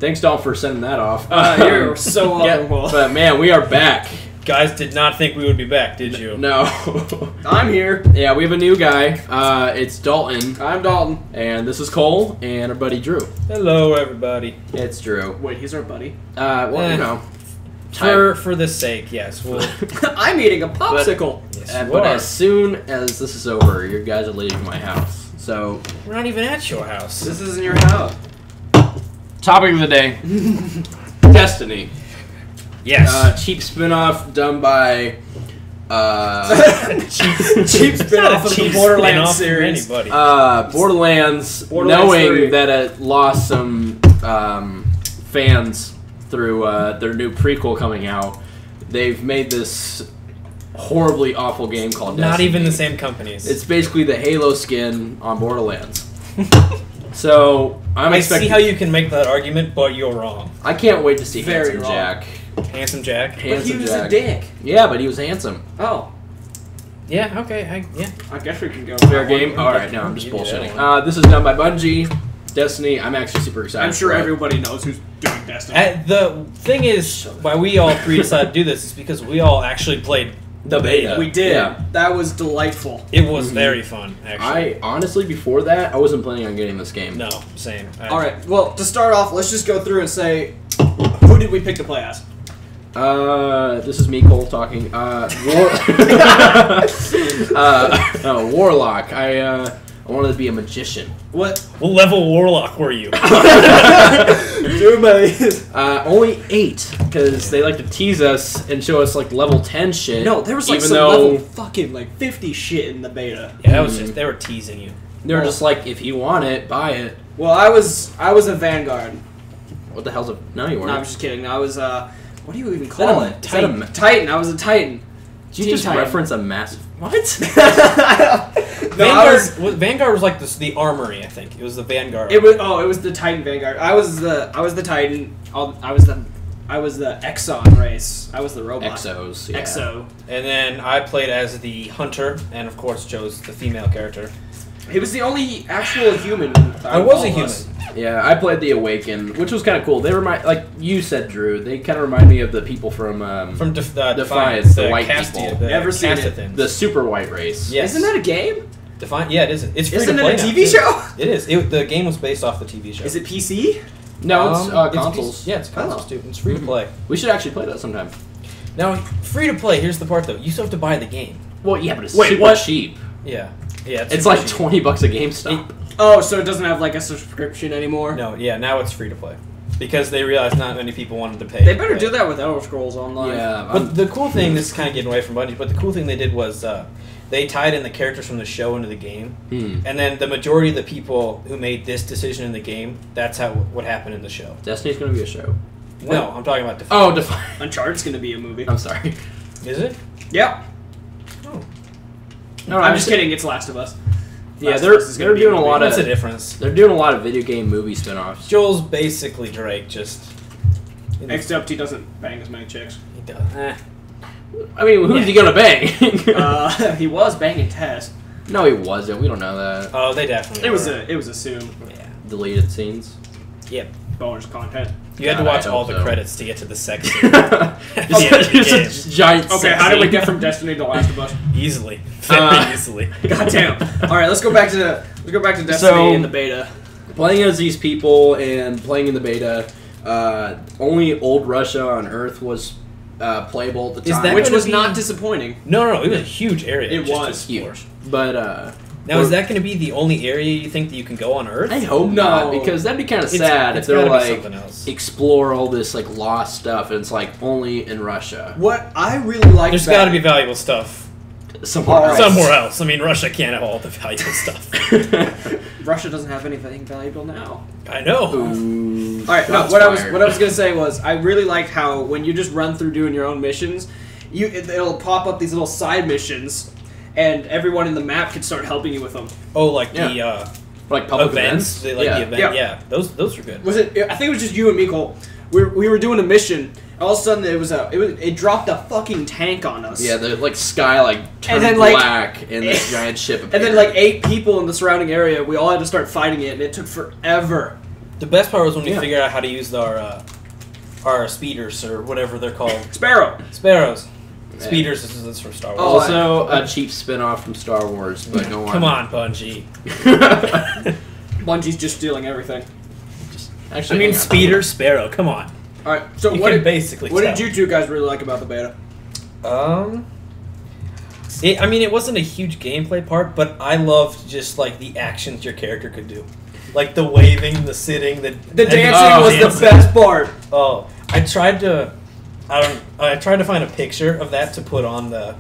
Thanks, Dalton, for sending that off. You're so welcome. But man, we are back. Guys did not think we would be back, did you? No. I'm here. Yeah, we have a new guy. It's Dalton. I'm Dalton. And this is Cole and our buddy Drew. Hello, everybody. It's Drew. Wait, he's our buddy? Well, you know. For the sake, yes. We'll... I'm eating a popsicle. But as soon as this is over, you guys are leaving my house. So we're not even at your house. This isn't your house. Topic of the day. Destiny. Yes. Cheap spinoff done by cheap spinoff of the Borderlands series. Borderlands, knowing 3. that it lost some fans through their new prequel coming out, they've made this horribly awful game called Destiny. Not even the same companies. It's basically the Halo skin on Borderlands. So I see how you can make that argument, but you're wrong. I can't wait to see Very Handsome wrong. Jack. Handsome Jack? But he was a dick. Yeah, but he was handsome. Oh. Yeah, okay, I guess we can go. Fair game? Alright, no, I'm just bullshitting. This is done by Bungie. Destiny, I'm actually super excited. I'm sure everybody knows who's doing Destiny. The thing is, why we all three decided to do this is because we all actually played the beta. We did. Yeah. That was delightful. It was very fun, actually. I honestly, before that, I wasn't planning on getting this game. No, same. Alright, well, to start off, let's just go through and say, who did we pick to play as? This is me, Cole, talking. Warlock. I wanted to be a magician. What level Warlock were you? Only 8, because they like to tease us and show us like level 10 shit. No, there was like some level fucking like 50 shit in the beta. Yeah, that was just, they were teasing you. They were just like, if you want it, buy it. Well, I was a Vanguard. What the hell's a... No, you weren't. No, I'm just kidding. I was, what do you even call it? Titan. Titan. I was a Titan. Did you just reference a massive... What? Vanguard was like the armory, I think. It was the Vanguard. It was the Titan Vanguard. I was the Titan. I was the Exxon race. I was the robot. Exos. Yeah. Exo. And then I played as the Hunter, and of course chose the female character. He was the only actual human. I was a human. Yeah, I played the Awakened, which was kind of cool. They remind, like you said, Drew. They kind of remind me of the people from Defiance, the white people. Never seen it. The super white race. Yes. Isn't that a game? Yeah, it is. It's free to play. Isn't it a TV show? It is. The game was based off the TV show. Is it PC? No, it's consoles. It's consoles too. It's free to play. We should actually play that sometime. Now, free to play. Here's the part though. You still have to buy the game. Well, yeah, but it's super cheap. Yeah. Yeah. It's like cheap. $20 a GameStop. So it doesn't have like a subscription anymore? No. Yeah. Now it's free to play. Because they realized not many people wanted to pay. They better do that with Elder Scrolls Online. Yeah. But the cool thing, this is kind of getting away from Bungie, but the cool thing they did was they tied in the characters from the show into the game. And then the majority of the people who made this decision in the game, that's what happened in the show. Destiny's going to be a show. No, I'm talking about Defiance. Oh, Defiance. Uncharted's going to be a movie. I'm sorry. Is it? Yep. Oh. No, I'm just kidding. It's Last of Us. Yeah, they're doing a lot of... What's the difference? They're doing a lot of video game movie spin-offs. Joel's basically Drake, just... Except he doesn't bang as many chicks. He does. I mean, who's he gonna bang? He was banging Tess. No, he wasn't. We don't know that. Oh, they definitely It was assumed. Yeah. Deleted scenes. Yep. Bonus content. You had to watch all the credits to get to the sex scene. Just a giant Okay, how did we get from Destiny to Last of Us? Easily. Very easily. Goddamn. Alright, let's go back to Destiny in the beta. Playing as these people and playing in the beta, only old Russia on Earth was playable at the time. Which was not disappointing. No, it was a huge area. It was huge. But now, is that going to be the only area you think that you can go on Earth? I hope not, because that'd be kind of sad if they're like explore all this like lost stuff and it's like only in Russia. What I really like, there's got to be valuable stuff somewhere else. I mean, Russia can't have all the valuable stuff. Russia doesn't have anything valuable now. I know. All right, no. What I was gonna say was I really liked how when you just run through doing your own missions, it'll pop up these little side missions. And everyone in the map could start helping you with them. Oh, like the like public events. They like the event. Yeah, those are good. Was it? I think it was just you and me, Cole. We were doing a mission. And all of a sudden, it dropped a fucking tank on us. Yeah, the sky turned black, and this giant ship appeared. And then 8 people in the surrounding area, we all had to start fighting it, and it took forever. The best part was when we figured out how to use our speeders or whatever they're called. Sparrows. Speeders is from Star Wars. Also, a cheap spin-off from Star Wars, but go on. Come on, Bungie. Bungie's just stealing everything. Actually, I mean, Speeder, Sparrow. Come on. All right. So what did you two guys really like about the beta? I mean, it wasn't a huge gameplay part, but I loved just like the actions your character could do, like the waving, the sitting, the dancing was the best part. Oh, I tried to find a picture of that to put on the.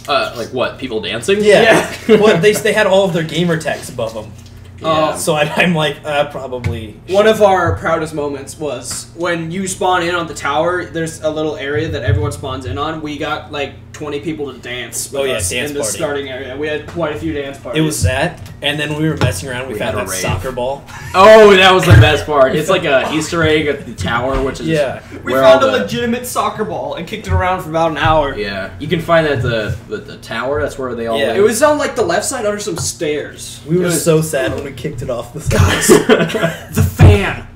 Like what? People dancing? Yeah. Well, they had all of their gamer tags above them. Yeah. So I'm like, probably. One of our proudest moments was when you spawn in on the tower. There's a little area that everyone spawns in on. We got like 20 people to dance. With us dance in the party. Starting area. We had quite a few dance parties. It was that, and then when we were messing around, we found that soccer ball. Oh, that was the best part. It's like a Easter egg at the tower, which is we found a legitimate soccer ball and kicked it around for about an hour. Yeah, you can find that at the tower. That's where they all. Yeah, it was on like the left side under some stairs. We were so sad when we kicked it off the side. The fan.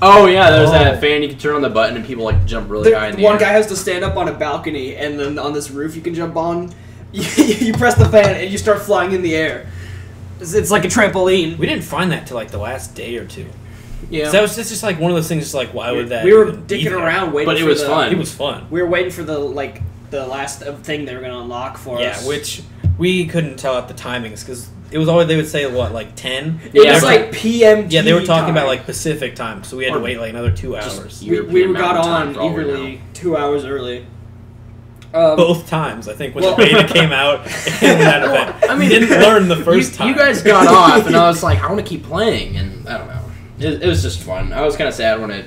Oh yeah, there's that fan. You can turn on the button and people like jump really high in the air. One guy has to stand up on a balcony, and then on this roof you can jump on. You press the fan and you start flying in the air. It's like a trampoline. We didn't find that till like the last day or two. Yeah, that was just like one of those things. Just like, why would that? We were dicking around waiting. But it was fun. It was fun. We were waiting for the last thing they were gonna unlock for us. Yeah, which we couldn't tell at the timings because it was always they would say what, like 10. It was like PM. Yeah, they were talking about like Pacific time, so we had to wait like another 2 hours. We got on eagerly 2 hours early. Both times, I think, when the beta came out and that event. I mean, didn't learn the first time. You guys got off, and I was like, I want to keep playing, and I don't know. It was just fun. I was kind of sad when it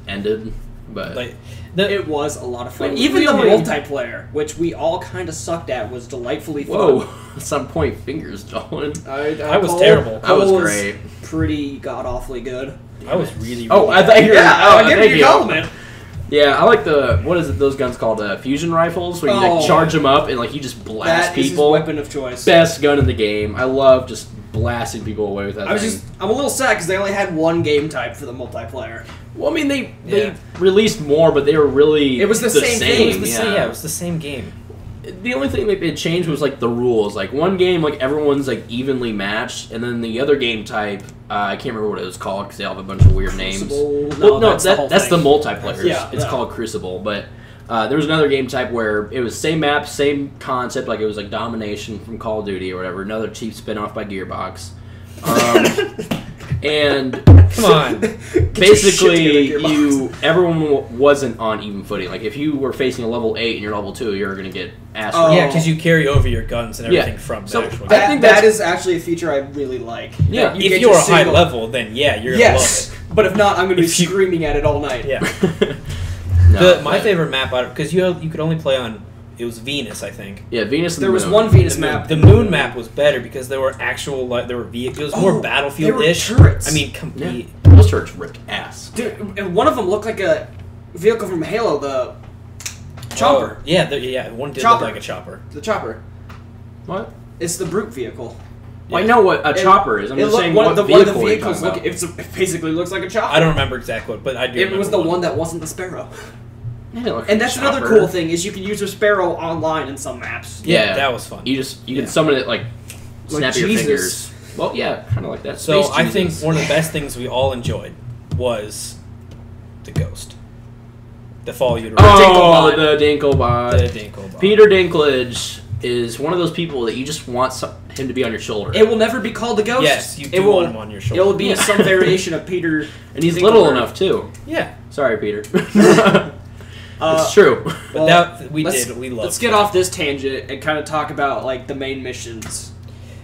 ended, but like, it was a lot of fun. Even the multiplayer, which we all kind of sucked at, was delightfully fun. Whoa! At some point, fingers, Dalton. I was terrible. I was great. Pretty god awfully good. I was really. Oh, I thought you were. I gave you a compliment. Yeah, I like what is it? Those guns called fusion rifles, where you like charge them up and like you just blast people. That is his weapon of choice. Best gun in the game. I love just blasting people away with that. I'm a little sad because they only had one game type for the multiplayer. Well, I mean they released more, but they were really it was the same thing. It was the same game. The only thing that it changed was like the rules. Like one game, like everyone's like evenly matched, and then the other game type, I can't remember what it was called because they all have a bunch of weird names. No, that's the multiplayer. Yeah, it's called Crucible. But there was another game type where it was same map, same concept. Like it was like Domination from Call of Duty or whatever. Another cheap spin-off by Gearbox. And come on, basically, everyone wasn't on even footing. Like if you were facing a level 8 and you're level 2, you're gonna get ass. Yeah, because you carry over your guns and everything from the actual. I think that is actually a feature I really like. Yeah, if you're a high level, then you're gonna love it. But if not, I'm gonna be screaming at it all night. Yeah. My favorite map out because you could only play on. It was Venus, I think. Yeah, Venus. There was one Venus map. The moon map was better because there were actual there were vehicles. It was more Battlefield-ish. There were turrets. I mean, complete. Yeah. Those turrets ripped ass. Dude, and one of them looked like a vehicle from Halo, the chopper. One did look like a chopper. The chopper. What? It's the brute vehicle. Well, I know what a chopper is. I'm just saying one what of the vehicles it basically looks like a chopper. I don't remember exactly what, but I do. It was the one that wasn't the Sparrow. Like and that's another cool thing is you can use a Sparrow online in some maps. Yeah, that was fun. You can summon it like snap your fingers. Well, yeah, kind of like that. So I think one of the best things we all enjoyed was the ghost, the fall uterus. Oh, the Dinklebot. The Dinklebot. Peter Dinklage is one of those people that you just want him to be on your shoulder. It will never be called the ghost. Yes, you do want him on your shoulder. It will be some variation of Peter, and he's little enough too. Yeah. Sorry, Peter. It's true. But we loved it. Let's get off this tangent and kind of talk about like the main missions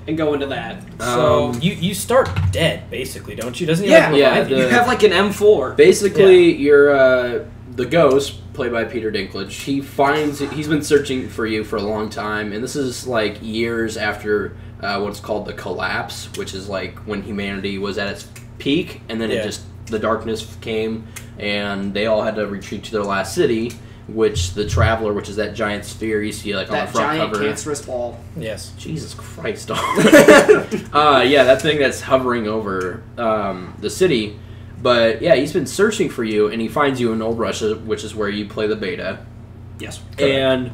and go into that. So you start dead basically, don't you? Doesn't he? You have like an M4. Basically, you're the ghost played by Peter Dinklage. He's been searching for you for a long time, and this is like years after what's called the collapse, which is like when humanity was at its peak, and then the darkness came, and they all had to retreat to their last city, which the Traveler, which is that giant sphere you see like on the front that giant cover. cancerous ball. Yes. Jesus Christ, dog. Yeah, that thing that's hovering over the city. But yeah, he's been searching for you, and he finds you in Old Russia, which is where you play the beta. Yes. And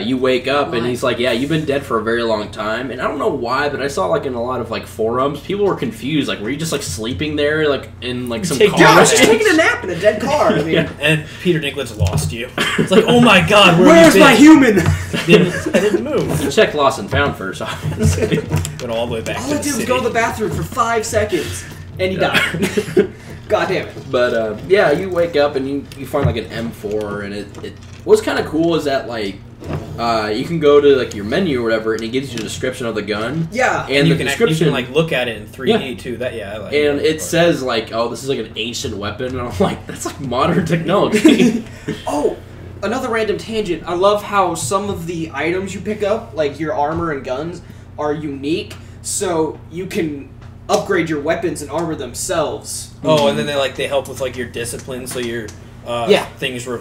you wake up, and he's like, "Yeah, you've been dead for a very long time." And I don't know why, but I saw like in a lot of like forums, people were confused. Like, were you just like sleeping there, like in like some car? Yeah, I was just taking a nap in a dead car. I mean, yeah. And Peter Dinklage lost you. It's like, oh my God, where's my human? I didn't move. You checked Lost and Found first, obviously. Went all the way back. All I did was go to the bathroom for 5 seconds, and he died. God damn it. But yeah, you wake up and you find like an M4, and it what's kind of cool is that like you can go to like your menu or whatever, and it gives you a description of the gun. Yeah, and you the can description you can like look at it in 3D too. That I like. And it says like, oh, this is like an ancient weapon, and I'm like, that's like modern technology. Oh, another random tangent. I love how some of the items you pick up, like your armor and guns, are unique, so you can upgrade your weapons and armor themselves. Oh, and then they help with like your discipline, so your things were.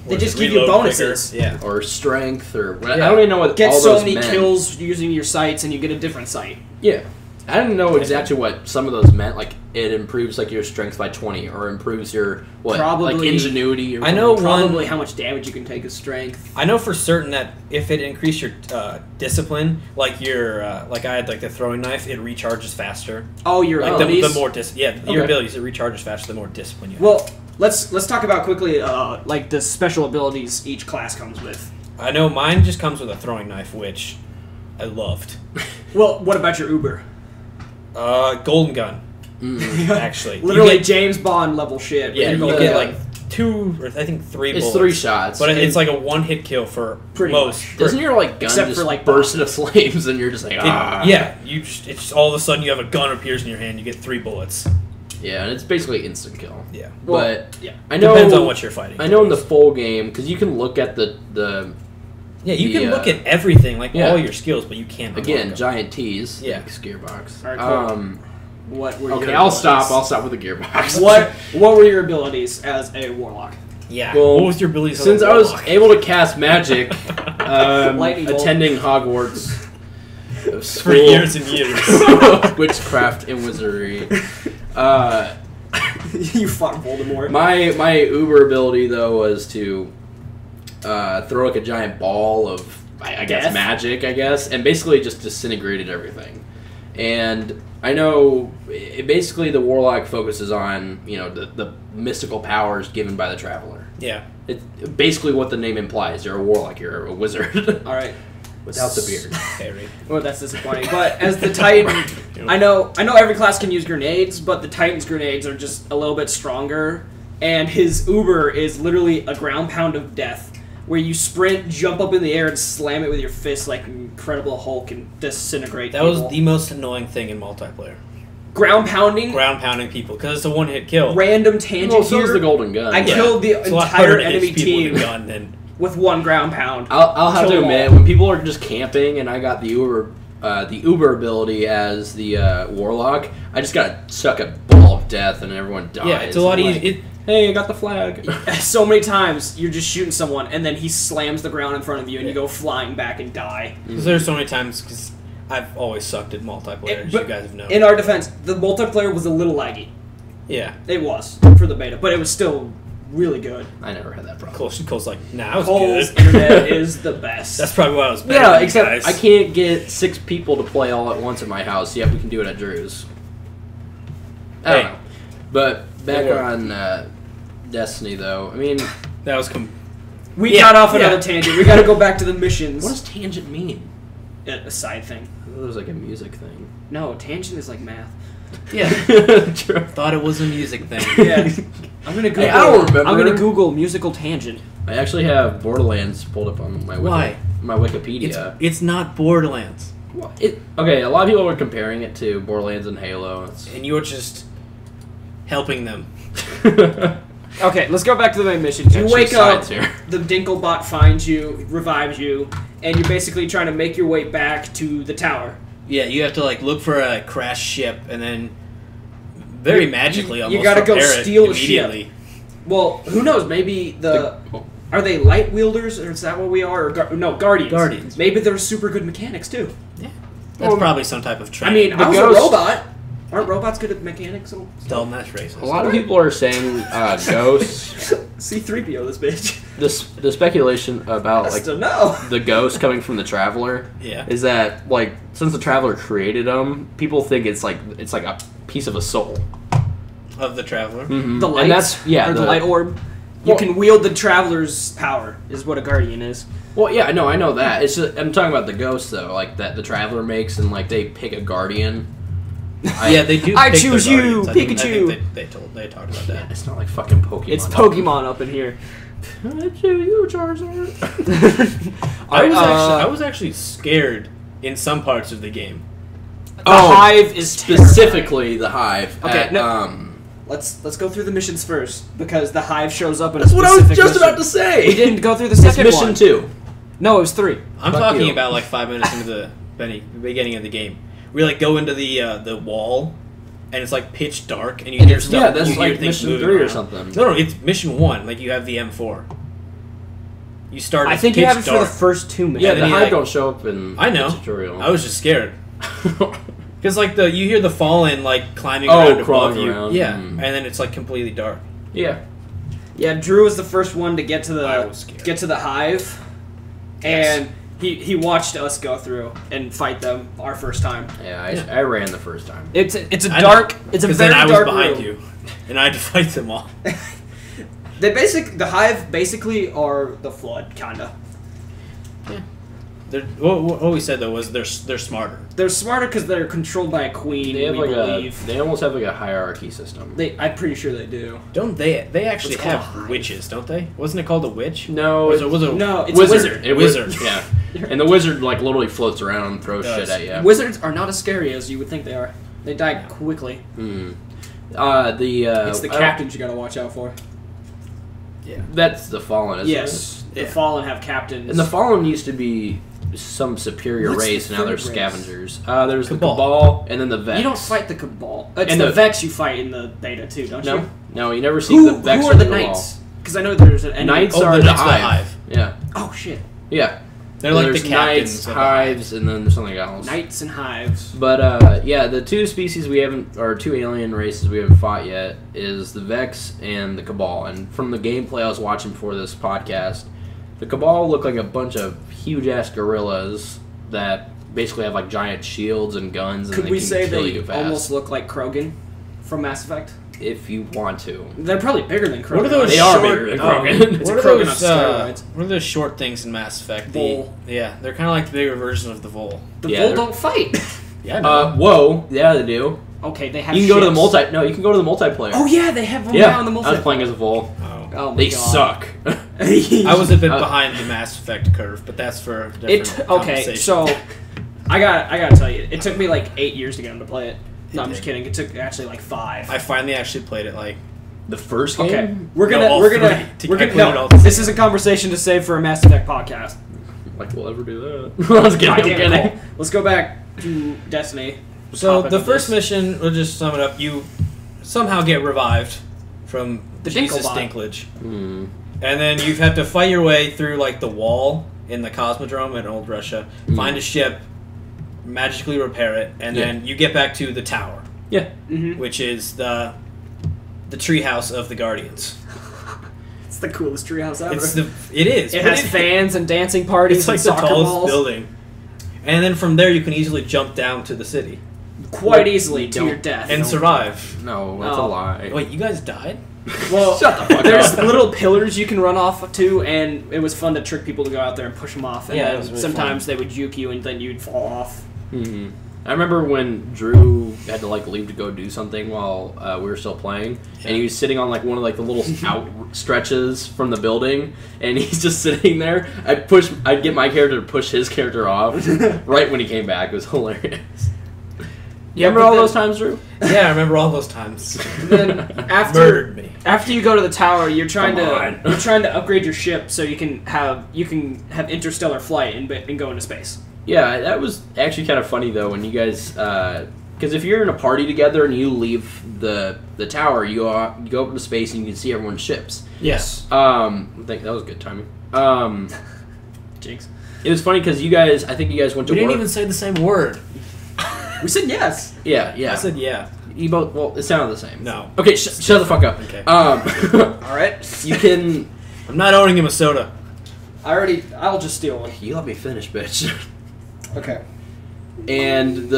They just give you bonuses. Quicker. Yeah. Or strength, or I don't even know what get all so those many meant. kills using your sights, and you get a different sight. Yeah. I didn't know exactly what some of those meant. Like, it improves like your strength by 20, or improves your like ingenuity. Or I know probably how much damage you can take with strength. I know for certain that if it increased your discipline, like your like I had like the throwing knife, it recharges faster. Oh, your like abilities. The more your abilities, it recharges faster the more discipline you have. Well, let's talk about quickly like the special abilities each class comes with. I know mine just comes with a throwing knife, which I loved. Well, what about your Uber? Golden gun. Actually, literally James Bond level shit. Yeah, you get like 2 or I think 3 bullets. It's 3 shots. But it's like a one-hit kill for pretty most. much. Doesn't your like gun Except just for, like, burst into flames, and you're just like, ah. Yeah, it's just all of a sudden you have a gun appears in your hand, you get 3 bullets. Yeah, and it's basically instant kill. Yeah. But yeah. I know depends on what you're fighting. I know in the full game, because you can look at the yeah, you can look at everything, like yeah. all your skills, but you can't. Again, giant T's. Yeah. Like Gearbox. All right, cool. What were okay, your I'll abilities? stop with the Gearbox. What were your abilities as a warlock? Yeah. Well, what was your abilities? Since I was able to cast magic, Lightning bolt. attending Hogwarts for years and years, witchcraft and wizardry. You fought Voldemort. My Uber ability though was to throw like a giant ball of I guess magic, and basically just disintegrated everything. And I know basically the Warlock focuses on the mystical powers given by the Traveler. Yeah, it's basically what the name implies. You're a Warlock. You're a wizard. All right. Without the beard. Harry. Well, that's disappointing. But as the Titan, I know every class can use grenades, but the Titan's grenades are just a little bit stronger. And his Uber is literally a ground pound of death, where you sprint, jump up in the air, and slam it with your fist like Incredible Hulk and disintegrate That people. was the most annoying thing in multiplayer. Ground pounding? Ground pounding people, because it's a one-hit kill. Random tangent well, so here. is the golden gun. I killed the entire enemy team with a gun than with 1 ground pound. I'll have to admit, when people are just camping and I got the Uber ability as the Warlock, I just got stuck a ball of death and everyone dies. Yeah, it's a lot easier. Hey, I got the flag. So many times you're just shooting someone and then he slams the ground in front of you and you go flying back and die. Because there's so many times, because I've always sucked at multiplayer, as you guys have known. In our defense, the multiplayer was a little laggy. Yeah. It was, for the beta, but it was still really good. I never had that problem. Cole's like, nah, I was Cole's good. internet is the best. That's probably why I was better Yeah, than except you guys. I can't get 6 people to play all at once at my house. Yet we can do it at Drew's. I don't know. But back on Destiny, though. I mean, that was we got off another tangent. We got to go back to the missions. What does tangent mean? A side thing. I thought it was like a music thing. No, tangent is like math. Yeah. Thought it was a music thing. Yeah. I'm gonna Google. Hey, I don't remember. I'm gonna Google musical tangent. I actually have Borderlands pulled up on my my Wikipedia. It's not Borderlands. Well, okay, a lot of people are comparing it to Borderlands and Halo. And you're just helping them. Okay, let's go back to the main missions. You wake up, the Dinklebot finds you, revives you, and you're basically trying to make your way back to the tower. Yeah, you have to like look for a crashed ship, and then very magically, almost you gotta go repair it steal a immediately. Well, who knows? Maybe are they light wielders, or is that what we are? Or no, guardians. Guardians. Maybe they're super good mechanics too. Yeah, that's probably some type of I training. mean, I was a robot. Aren't robots good at mechanics? Dalton, that's racist. A lot of people are saying ghosts. C-3PO, this bitch. The speculation about like the ghost coming from the Traveler is that like since the Traveler created them, people think it's like a piece of a soul of the Traveler. Mm-hmm. The lights, and that's the light orb. You can wield the Traveler's power, is what a guardian is. Well, yeah, no, I know that. It's just, I'm talking about the ghost though, like that the Traveler makes, and like they pick a guardian. Yeah, they do. I choose you, Pikachu. I think they talked about that. Yeah, it's not like fucking Pokemon. It's Pokemon up in here. I choose you, Charizard. I was actually scared in some parts of the game. The Hive is specifically the Hive. Okay, let's go through the missions first because the Hive shows up in a specific That's what I was just mission. about to say. We didn't go through the second mission one. 2. No, it was 3. I'm talking about like 5 minutes into the beginning of the game. We like go into the wall, and it's like pitch dark, and you hear stuff. Yeah, that's you like hear things mission 3 around. or something. No, it's mission 1. Like you have the M4. You start. I think you have it for the first 2 missions. Yeah, the Hive don't show up in I know. the tutorial. I was just scared. Because like you hear the Fallen like climbing around above you. Around. Yeah, and then it's like completely dark. Yeah. Yeah, Drew was the first one to get to the Hive, and he watched us go through and fight them our first time. Yeah, I ran the first time. It's a very dark behind room. you, and I had to fight them all. The Hive basically are the Flood, kinda. Yeah. What we said though was they're smarter. They're smarter because they're controlled by a queen. They have we believe. They almost have like a hierarchy system. I'm pretty sure they do. Don't they? They actually have witches, don't they? Wasn't it called a witch? No, it's wizard. a wizard. Yeah, and the wizard like literally floats around and throws shit at you. Wizards are not as scary as you would think they are. They die quickly. Mm. It's the captains you gotta watch out for. Yeah, that's the Fallen. Isn't yes, the Fallen have captains, and the Fallen used to be some superior What's race. the Now they're third race? scavengers. There's the Cabal, and then the Vex. You don't fight the Cabal. It's the Vex you fight in the beta too, don't you? No, you never see the Vex who or are the the Cabal. Knights? Because I know there's an enemy. Knights are the Hive. Yeah. Oh shit. Yeah. They're like there's the captains. Knights, Hives, and then there's something else. Knights and Hives. But yeah, the 2 species we haven't, or 2 alien races we haven't fought yet, is the Vex and the Cabal. And from the gameplay I was watching before this podcast, the Cabal look like a bunch of huge ass gorillas that basically have like giant shields and guns. And Could we say they almost look like Krogan from Mass Effect? If you want to. They're probably bigger than Krogan. What are those? They are bigger than Krogan. It's a Krogan on steroids. What are those short things in Mass Effect? Vol. Yeah, they're kind of like the bigger version of the Vol. The Vol don't fight. Yeah. Whoa. Yeah, they do. Okay, they have. You can go to the No, you can go to the multiplayer. Oh yeah, they have one now in the multiplayer. I was playing as a Vol. Oh my they God. suck. I was a bit behind the Mass Effect curve, but that's for a different okay, so I gotta tell you, it took me like 8 years to get him to play it. No, I'm just kidding. It took actually like 5. I finally actually played it like the first game. Okay, we're gonna. No, this is a conversation to save for a Mass Effect podcast. Like we'll ever do that? I was kidding. I'm kidding. Let's go back to Destiny. So the first mission, we'll just sum it up. You somehow get revived from the Jesus Dinklage, and then you have to fight your way through like the wall in the Cosmodrome in Old Russia, find a ship, magically repair it, and then you get back to the tower. Yeah, which is the treehouse of the Guardians. It's the coolest treehouse ever. It is. It has fans and dancing parties. It's like and the soccer tallest balls. building, and then from there you can easily jump down to the city. Quite easily to your death. And survive. No, that's a lie. Wait, you guys died? Well, shut the fuck there's up. little pillars you can run off to, and it was fun to trick people to go out there and push them off. And it was really sometimes they would juke you, and then you'd fall off. Mm-hmm. I remember when Drew had to like leave to go do something while we were still playing, and he was sitting on like one of like the little out stretches from the building, and he's just sitting there. I'd get my character to push his character off right when he came back. It was hilarious. You remember all those times, Drew? Yeah, I remember all those times. Then murdered me. After you go to the tower, you're trying to upgrade your ship so you can have interstellar flight and go into space. Yeah, that was actually kind of funny though when you guys, Because if you're in a party together and you leave the tower, you go up into space and you can see everyone's ships. Yes. I think that was good timing. Jinx. It was funny because I think you guys went to We work. didn't even say the same word. We said yes. Yeah. I said yeah. You both. Well, it sounded the same. No. Okay, shut the fuck up. Okay. All right. You can. I'm not owning him a soda. I'll just steal one. You let me finish, bitch. Okay. And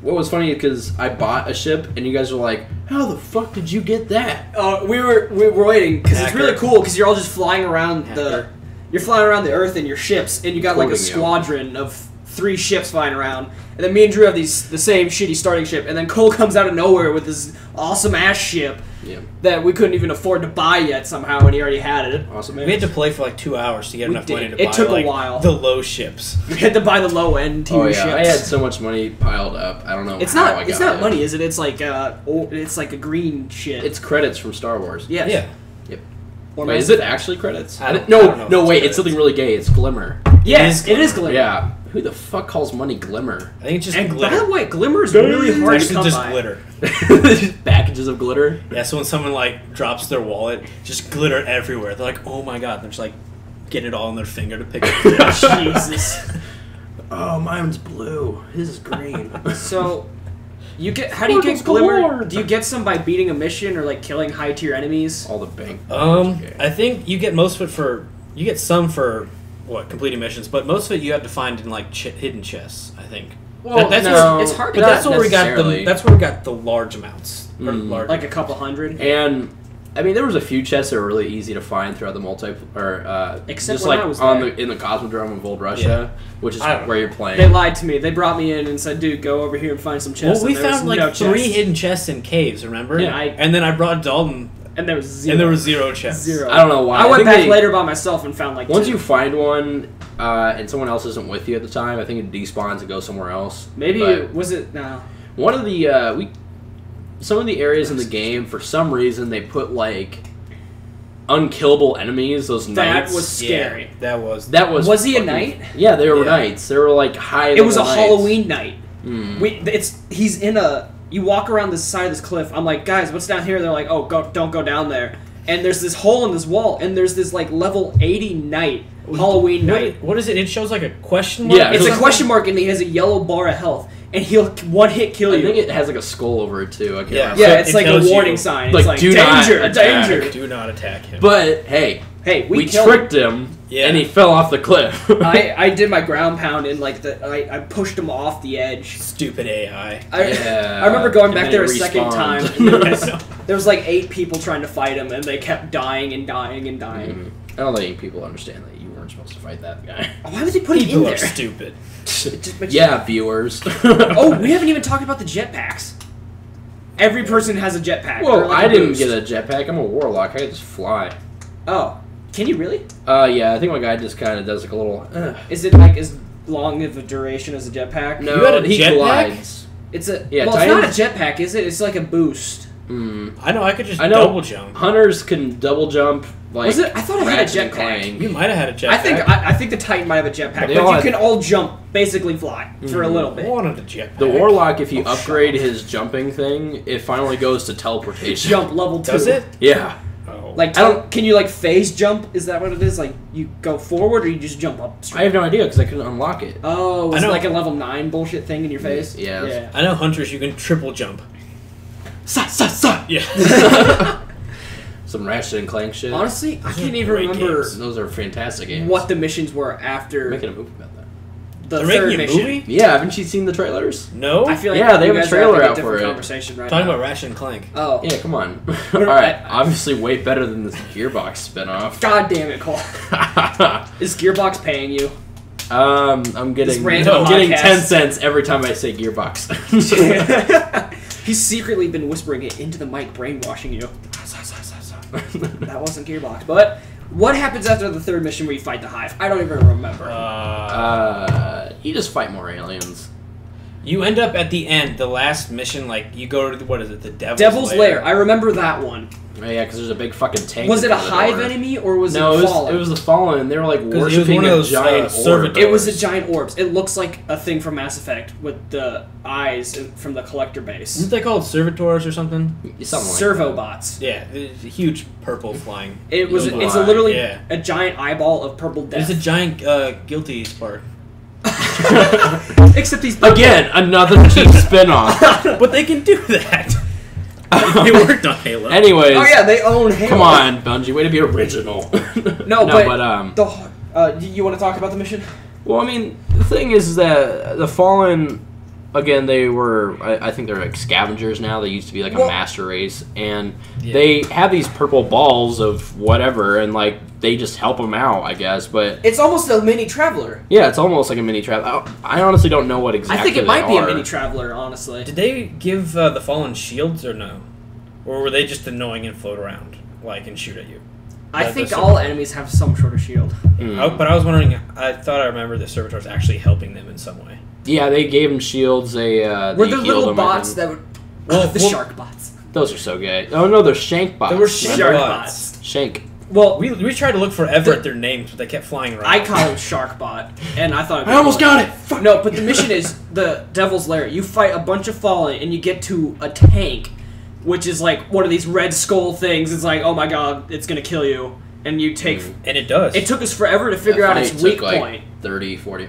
what was funny because I bought a ship and you guys were like, "How the fuck did you get that?" We were waiting because it's Hacker. really cool because you're all just flying around Hacker. you're flying around the Earth in your ships and you got like a Quoting you. squadron of 3 ships flying around. And then me and Drew have the same shitty starting ship, and then Cole comes out of nowhere with this awesome ass ship Yeah. that we couldn't even afford to buy yet somehow, and he already had it. Awesome. We had to play for like 2 hours to get We enough did. money to It buy took a like, while. the low ships. We had to buy the low end tier Oh yeah, ships. I had so much money piled up. I don't know. It's how not. I It's got not it. money, is it? It's like it's like a green shit. It's credits from Star Wars. yes. Yeah. Or Wait, Mass is it Effect. actually credits? I don't No, know if no, it's wait, credits. it's something really gay. It's Glimmer. Yes, it is Glimmer. Yeah. Who the fuck calls money Glimmer? I think it's just And glitter. by the way, Glimmer is really It's hard to actually come just by. glitter. Packages of glitter. Yeah, so when someone like drops their wallet, just glitter everywhere. They're like, "Oh my god!" They're just like, get it all on their finger to pick it up. Jesus. Oh, mine's blue. His is green. So, how do you get Sparkles Glimmer? galore. Do you get some by beating a mission or like killing high tier enemies? All the bank. I think you get most of it you get some for completing missions, but most of it you have to find in like hidden chests. I think. Well, that's no, it's hard to But get that's where we got necessarily. That's where we got the large amounts. Or Mm. large Like a couple hundred. And I mean, there was a few chests that were really easy to find throughout the Except just when like I was on there. in the Cosmodrome of Old Russia, which is I don't where know. you're playing. They lied to me. They brought me in and said, "Dude, go over here and find some chests." Well, we And there was found like no 3 chests. hidden chests in caves. Remember? Yeah, and then I brought Dalton, and there was zero. and there was 0 chests. zero. I don't know why. I went think back they- later by myself and found like Once 2. you find one and someone else isn't with you at the time, I think it despawns and goes somewhere else. Maybe But was it? No. one of the some of the areas in the game, for some reason, they put like unkillable enemies. Those That knights. was scary. Yeah, that was. Was he a fucking- knight? Yeah, they were Yeah. knights. They were like high. It was a level knights. Halloween night. Mm. He's in a. You walk around this side of this cliff. I'm like, guys, what's down here? They're like, oh, don't go down there. And there's this hole in this wall, and there's this like level 80 knight, Halloween night. What is it? It shows like a question mark. Yeah, It's a something? question mark, and he has a yellow bar of health, and he'll one hit kill I you. think it has like a skull over it too. I can't Yeah. remember. Yeah, So it's it like a tells warning you, sign. like, It's like, do not danger, attack. danger. Do not attack him. But hey, Hey, we killed tricked him, Yeah. and he fell off the cliff. I did my ground pound and like I pushed him off the edge. Stupid AI. I remember going and back then there a he second respawned. time. And there was like 8 people trying to fight him, and they kept dying and dying and dying. I don't think people understand that you weren't supposed to fight that guy. Why would they put him in People there? are stupid. It just makes- Yeah, viewers. Oh, we haven't even talked about the jetpacks. Every person has a jetpack. Well, or, like, I a didn't boost. get a jetpack. I'm a warlock. I can just fly. Oh, can you really? Yeah, I think my guy just kind of does like a little. Is it like as long of a duration as a jetpack? No, You had a he jetpack? glides. It's a Yeah, well, it's not a Titans- jetpack, is it? It's like a boost. I know. I could just I know. double jump. Hunters can double jump. Like, Was it? I thought I had a Ratchet and jetpack. Clank. You might have had a jetpack. I think the Titan might have a jetpack, They but all you had- can all jump, basically fly for a little I bit. wanted a jetpack. The warlock, if you Oh, upgrade his jumping thing, it finally goes to teleportation. Jump level 2. Does it? Yeah. Oh. Like, I don't- can you like phase jump? Is that what it is? Like, you go forward or you just jump up? I Straight? have no idea because I couldn't unlock it. Oh, was I it know. like a level 9 bullshit thing in your face? Yeah. Yeah. I know hunters. You can triple jump. Sa sa sa. Yeah. Some Ratchet and Clank shit. Honestly, I Those can't are even great remember games. Those are fantastic games. what the missions were after Making a movie about that. the They're third making a mission. movie? Yeah, haven't you seen the trailers? No. I feel like Yeah, they you have a guys are trailer having out different for it. conversation right Talking now. about Ratchet and Clank. Oh, Yeah, come on. What are- Alright, obviously way better than this Gearbox spinoff. God damn it, Cole! Is Gearbox paying you? I'm getting random 10 podcast. cents every time I say Gearbox. He's secretly been whispering it into the mic, brainwashing you. That wasn't Gearbox. But what happens after the third mission where you fight the Hive? I don't even remember. You just fight more aliens. You end up at the end, the last mission. Like you go to what is it? The Devil's Lair. I remember that one. Oh, yeah, because there's a big fucking tank. Was it a hive enemy or was it Fallen? It was the Fallen. They were like was worshipping one of those, giant servitors. It was a giant orbs. It looks like a thing from Mass Effect with the eyes from the collector base. Isn't they called servitors or something? Something like Servobots. Yeah, it's a huge purple flying. It was. Robot. It's literally Yeah. a giant eyeball of purple death. It's a giant guilty spark. Except he's Again, another cheap spin-off. But they can do that. They worked on Halo. Anyways. Oh yeah, they own Halo. Come on, Bungie, way to be original. No, but the you want to talk about the mission? well, I mean, the thing is that the Fallen, again, they were, I think they're like scavengers now. They used to be like a master race, and they have these purple balls of whatever, and like they just help them out, I guess. But It's almost a mini traveler. yeah, it's almost like a mini traveler. I honestly don't know what exactly. I think it they might be a are. mini traveler, honestly. Did they give the Fallen shields or no? Or were they just annoying and float around, like, and shoot at you? I think all enemies have some sort of shield. Oh, but I was wondering, I thought I remember the servitors actually helping them in some way. Yeah, they gave them shields. They Were there little bots that would... the shark bots. Those are so gay. Oh no, they're shank bots. There were Shark bots. Shank. Well, We tried to look forever at their names, but they kept flying around. I call him Sharkbot, and I thought... I almost got it! No, but the mission is the Devil's Lair. You fight a bunch of Fallen, and you get to a tank, which is like one of these red skull things. It's like, oh my god, it's gonna kill you. And you take... And it does. It took us forever to figure out its weak point. 30, 40...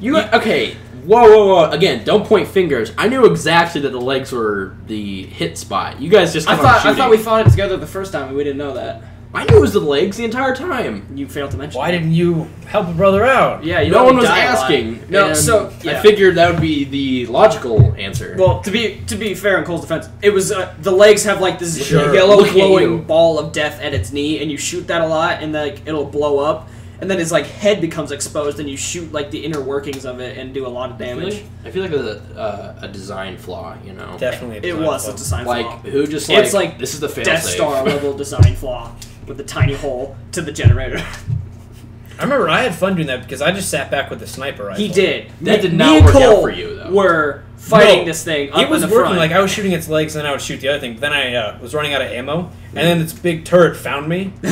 Okay, whoa. Again, don't point fingers. I knew exactly that the legs were the hit spot. You guys just I thought we fought it together the first time, and we didn't know that. I knew it was the legs the entire time. You failed to mention Why that. didn't you help a brother out? Yeah, you No know one we was die a lot. asking. No, and so... I figured that would be the logical answer. Well, to be fair in Cole's defense, it was the legs have like this Sure. yellow Look at glowing you. ball of death at its knee, and you shoot that a lot, and like it'll blow up, and then his like head becomes exposed, and you shoot like the inner workings of it and do a lot of damage. I feel like a design flaw, you know? Definitely. It was a design Like, flaw. who just It's like this is the fail Death safe. Star level design flaw with a tiny hole to the generator. I remember I had fun doing that because I just sat back with the sniper rifle. He did. That did Me not and work out Cole for you, though. Were fighting No, this thing up It was in the working. front. Like I was shooting its legs, and then I would shoot the other thing. But then I was running out of ammo, and then this big turret found me, and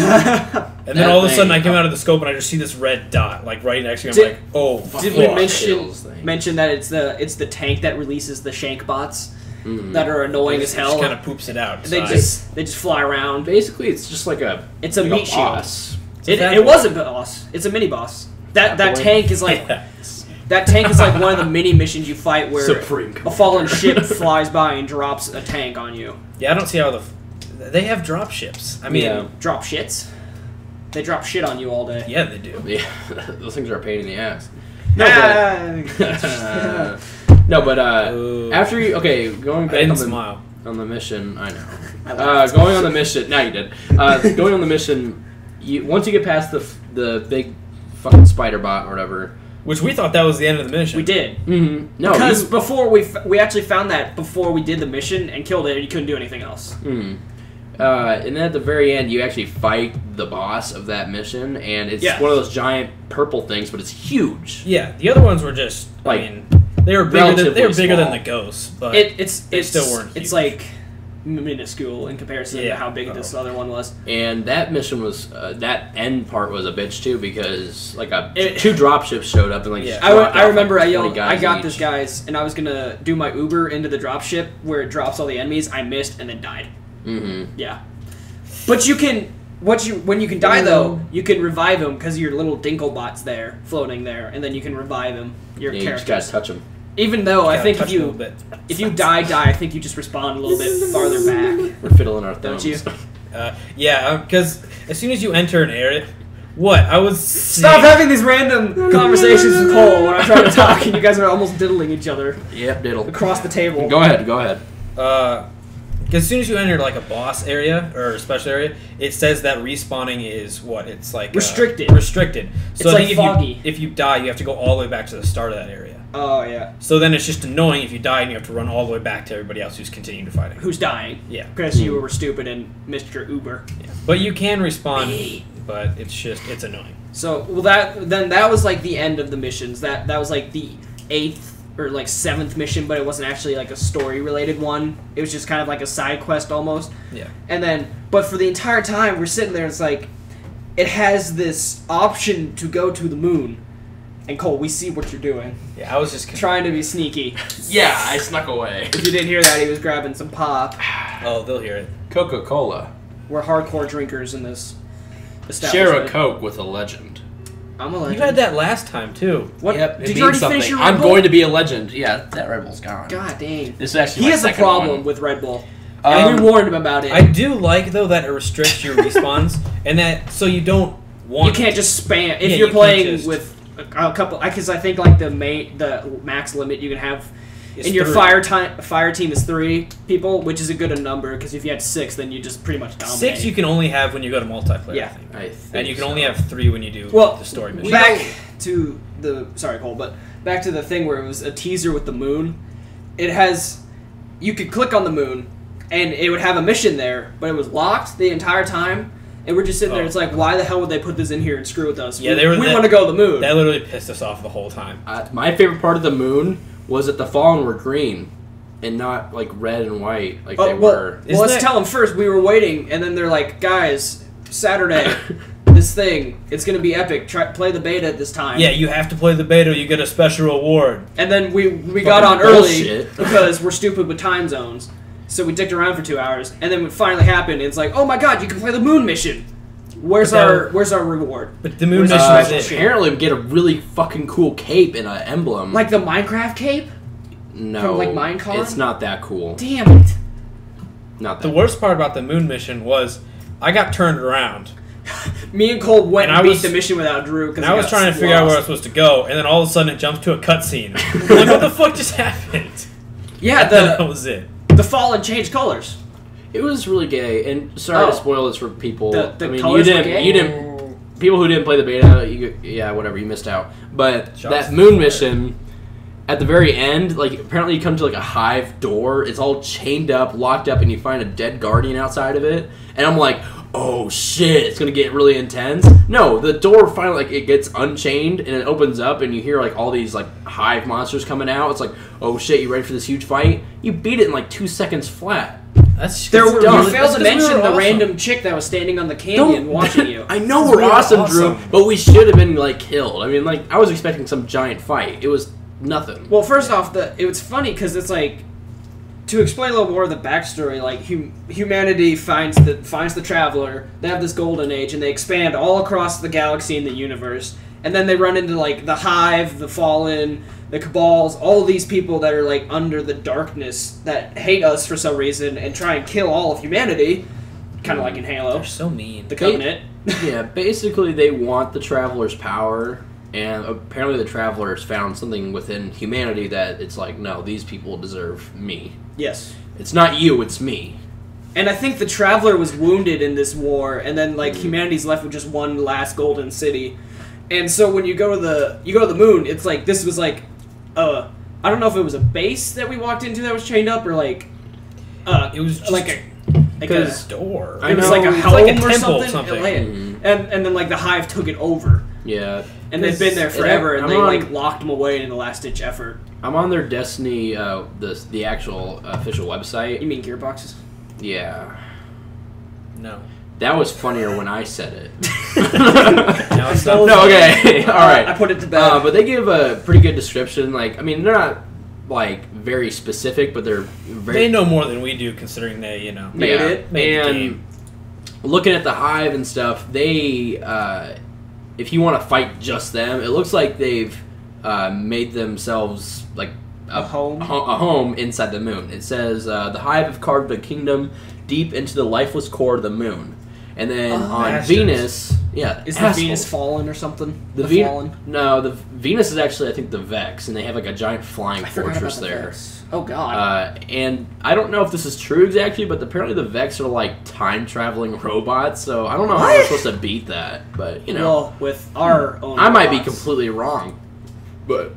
then all of a sudden I came out of the scope and I just see this red dot like right next to me. I'm like, oh, Did fuck. we mention that it's the tank that releases the shank bots that are annoying as hell? Just kind of poops it out. They just fly around. Basically, it's just like a It's a like meat shield. boss. It was a boss. It's a mini boss. That That boy. tank is like that tank is like one of the mini missions you fight where Supreme a Commander. fallen ship flies by and drops a tank on you. Yeah, I don't see how they have drop ships. I mean, Yeah. Drop shits. They drop shit on you all day. yeah, they do. Yeah, those things are a pain in the ass. Ah. No, but Ooh. after you going I back didn't on the smile. on the mission, I know. I laughed. Going on the mission. Now you did. Going on the mission. Once you get past the big fucking spider bot or whatever. Which we thought that was the end of the mission. We did. Mm-hmm. No, Because before we actually found that before we did the mission and killed it, and you couldn't do anything else. And then at the very end, you actually fight the boss of that mission, and it's one of those giant purple things, but it's huge. Yeah, the other ones were just Like, I mean, they were bigger than relatively the small. ghosts, but It's they still weren't It's huge. like minuscule in comparison to Yeah. how big this other one was. And that mission was that end part was a bitch too, because like It- two dropships showed up and like Yeah. just dropped I off, remember like, I 20 yelled, guys I got each. this guys, and I was gonna do my Uber into the dropship where it drops all the enemies. I missed and then died. Mm-hmm. Yeah, but you can when you can die though, you can revive them because your little Dinklebot's there floating there, and then you can revive them. Your Yeah, you just characters. gotta touch them. Even though I Gotta think touch if a little bit. you die, I think you just respawn a little bit farther back. We're fiddling our Don't thumbs. you? Yeah, because as soon as you enter an area, what I was Stop having these random conversations with Cole when I'm trying to talk, and you guys are almost diddling each other Yep, diddle. across the table. Go ahead. Because as soon as you enter like a boss area or a special area, it says that respawning is what it's like Restricted. Restricted. So It's I like think foggy. if you die, you have to go all the way back to the start of that area. Oh yeah. So then it's just annoying if you die and you have to run all the way back to everybody else who's continuing to fighting. Who's dying? Yeah. Because you were stupid and missed your Uber. Yeah. But you can respawn, but it's annoying. So that was like the end of the missions. That was like the 8th or like 7th mission, but it wasn't actually like a story related one. It was just kind of like a side quest almost. Yeah. And then, but for the entire time we're sitting there, it's like it has this option to go to the moon. And Cole, we see what you're doing. Yeah, I was just trying to be sneaky. Yeah, I snuck away. If you didn't hear that, he was grabbing some pop. Oh, they'll hear it. Coca-Cola. We're hardcore drinkers in this establishment. Share a Coke with a legend. I'm a legend. You had that last time too. What? Yep, Did you already finish your Red I'm Bull? going to be a legend. Yeah, that Red Bull's gone. God dang. This is actually He my has a second problem one. with Red Bull. And we warned him about it. I do like though that it restricts your respawns, and that so you don't want. You can't just spam if Yeah, you're you playing can't just- with a couple. Because I think like the max limit you can have It's in your 3. fire team is 3 people, which is a good number. Because if you had 6, then you just pretty much dominate. 6 you can only have when you go to multiplayer. Yeah. I think. And you can only have 3 when you do Well, the story mission. back to the sorry Cole, but back to the thing where it was a teaser with the moon. It has you could click on the moon and it would have a mission there, but it was locked the entire time. And we're just sitting there. It's like, why the hell would they put this in here and screw with us? Yeah, we want to go to the moon. That literally pissed us off the whole time. My favorite part of the moon was that the Fallen were green and not like red and white like they were. Well, let's tell them first. We were waiting, and then they're like, guys, Saturday, this thing, it's going to be epic. Play the beta this time. Yeah, you have to play the beta. You get a special reward. And then we got on early bullshit. because we're stupid with time zones. So we dicked around for 2 hours, and then it finally happened. It's like, oh my god, you can play the moon mission. Where's our reward? But the moon Where's mission our is special it. Apparently, we get a really fucking cool cape and an emblem. Like the Minecraft cape? no, from, like, Minecon? It's not that cool. Damn it. Not that. The worst part about the moon mission was I got turned around. Me and Cole went And and I beat was- the mission without Drew. And I was trying to figure out where I was supposed to go, and then all of a sudden it jumps to a cutscene. I'm like, what the fuck just happened? Yeah, And then that was it. the Fallen changed colors. It was really gay, and sorry Oh. to spoil this for people. The I mean, colors you were didn't. gay? You didn't. People who didn't play the beta, yeah, whatever, you missed out. But Shots that moon fired. mission, at the very end, like apparently you come to like a hive door. It's all chained up, locked up, and you find a dead guardian outside of it. And I'm like, oh shit, it's gonna get really intense. No, the door finally like it gets unchained and it opens up, and you hear like all these like hive monsters coming out. It's like, oh shit, you ready for this huge fight? You beat it in like 2 seconds flat. That's There were, dumb. you failed to That's 'cause we mention were the awesome. random chick that was standing on the canyon watching you. I know Because we're we were awesome, awesome. Drew, but we should have been like killed. I mean, like I was expecting some giant fight. It was nothing. Well, first off, it was funny because it's like to explain a little more of the backstory. Like humanity finds the traveler. They have this golden age, and they expand all across the galaxy and the universe. And then they run into like the Hive, the Fallen, the Cabals, all of these people that are like under the darkness that hate us for some reason and try and kill all of humanity, kind of like in Halo, They're so mean. the Covenant. Yeah, basically they want the Traveler's power, and apparently the Travelers found something within humanity that it's like, no, these people deserve me. Yes. It's not you, it's me. And I think the Traveler was wounded in this war, and then like humanity's left with just one last golden city. And so when you go to the moon, it's like this was like I don't know if it was a base that we walked into that was chained up or like It was just like a door. I it was know. like a It's home like a or temple or something. something. And then like the Hive took it over, Yeah. and they've been there forever, and I'm they on- like locked them away in a last ditch effort. I'm on their Destiny, the actual official website. You mean gearboxes? Yeah. No. That was funnier when I said it. No, it's not. No, okay, all right. I put it to bed. But they give a pretty good description. Like, I mean, they're not like very specific, but they're very. They know more than we do, considering they, Made it. made the and game. looking at the Hive and stuff, they, if you want to fight just them, it looks like they've made themselves like A home? a home inside the moon. It says the Hive have carved a kingdom deep into the lifeless core of the moon. And then on bastards. Venus, yeah, Is assholes. the Venus fallen or something? The Fallen? No, the Venus is actually I think the Vex, and they have like a giant flying I forgot about fortress the there. Vex. Oh god. And I don't know if this is true exactly, but apparently the Vex are like time traveling robots. So I don't know how we're supposed to beat that, but you know, well, with our own I might be robots. completely wrong. But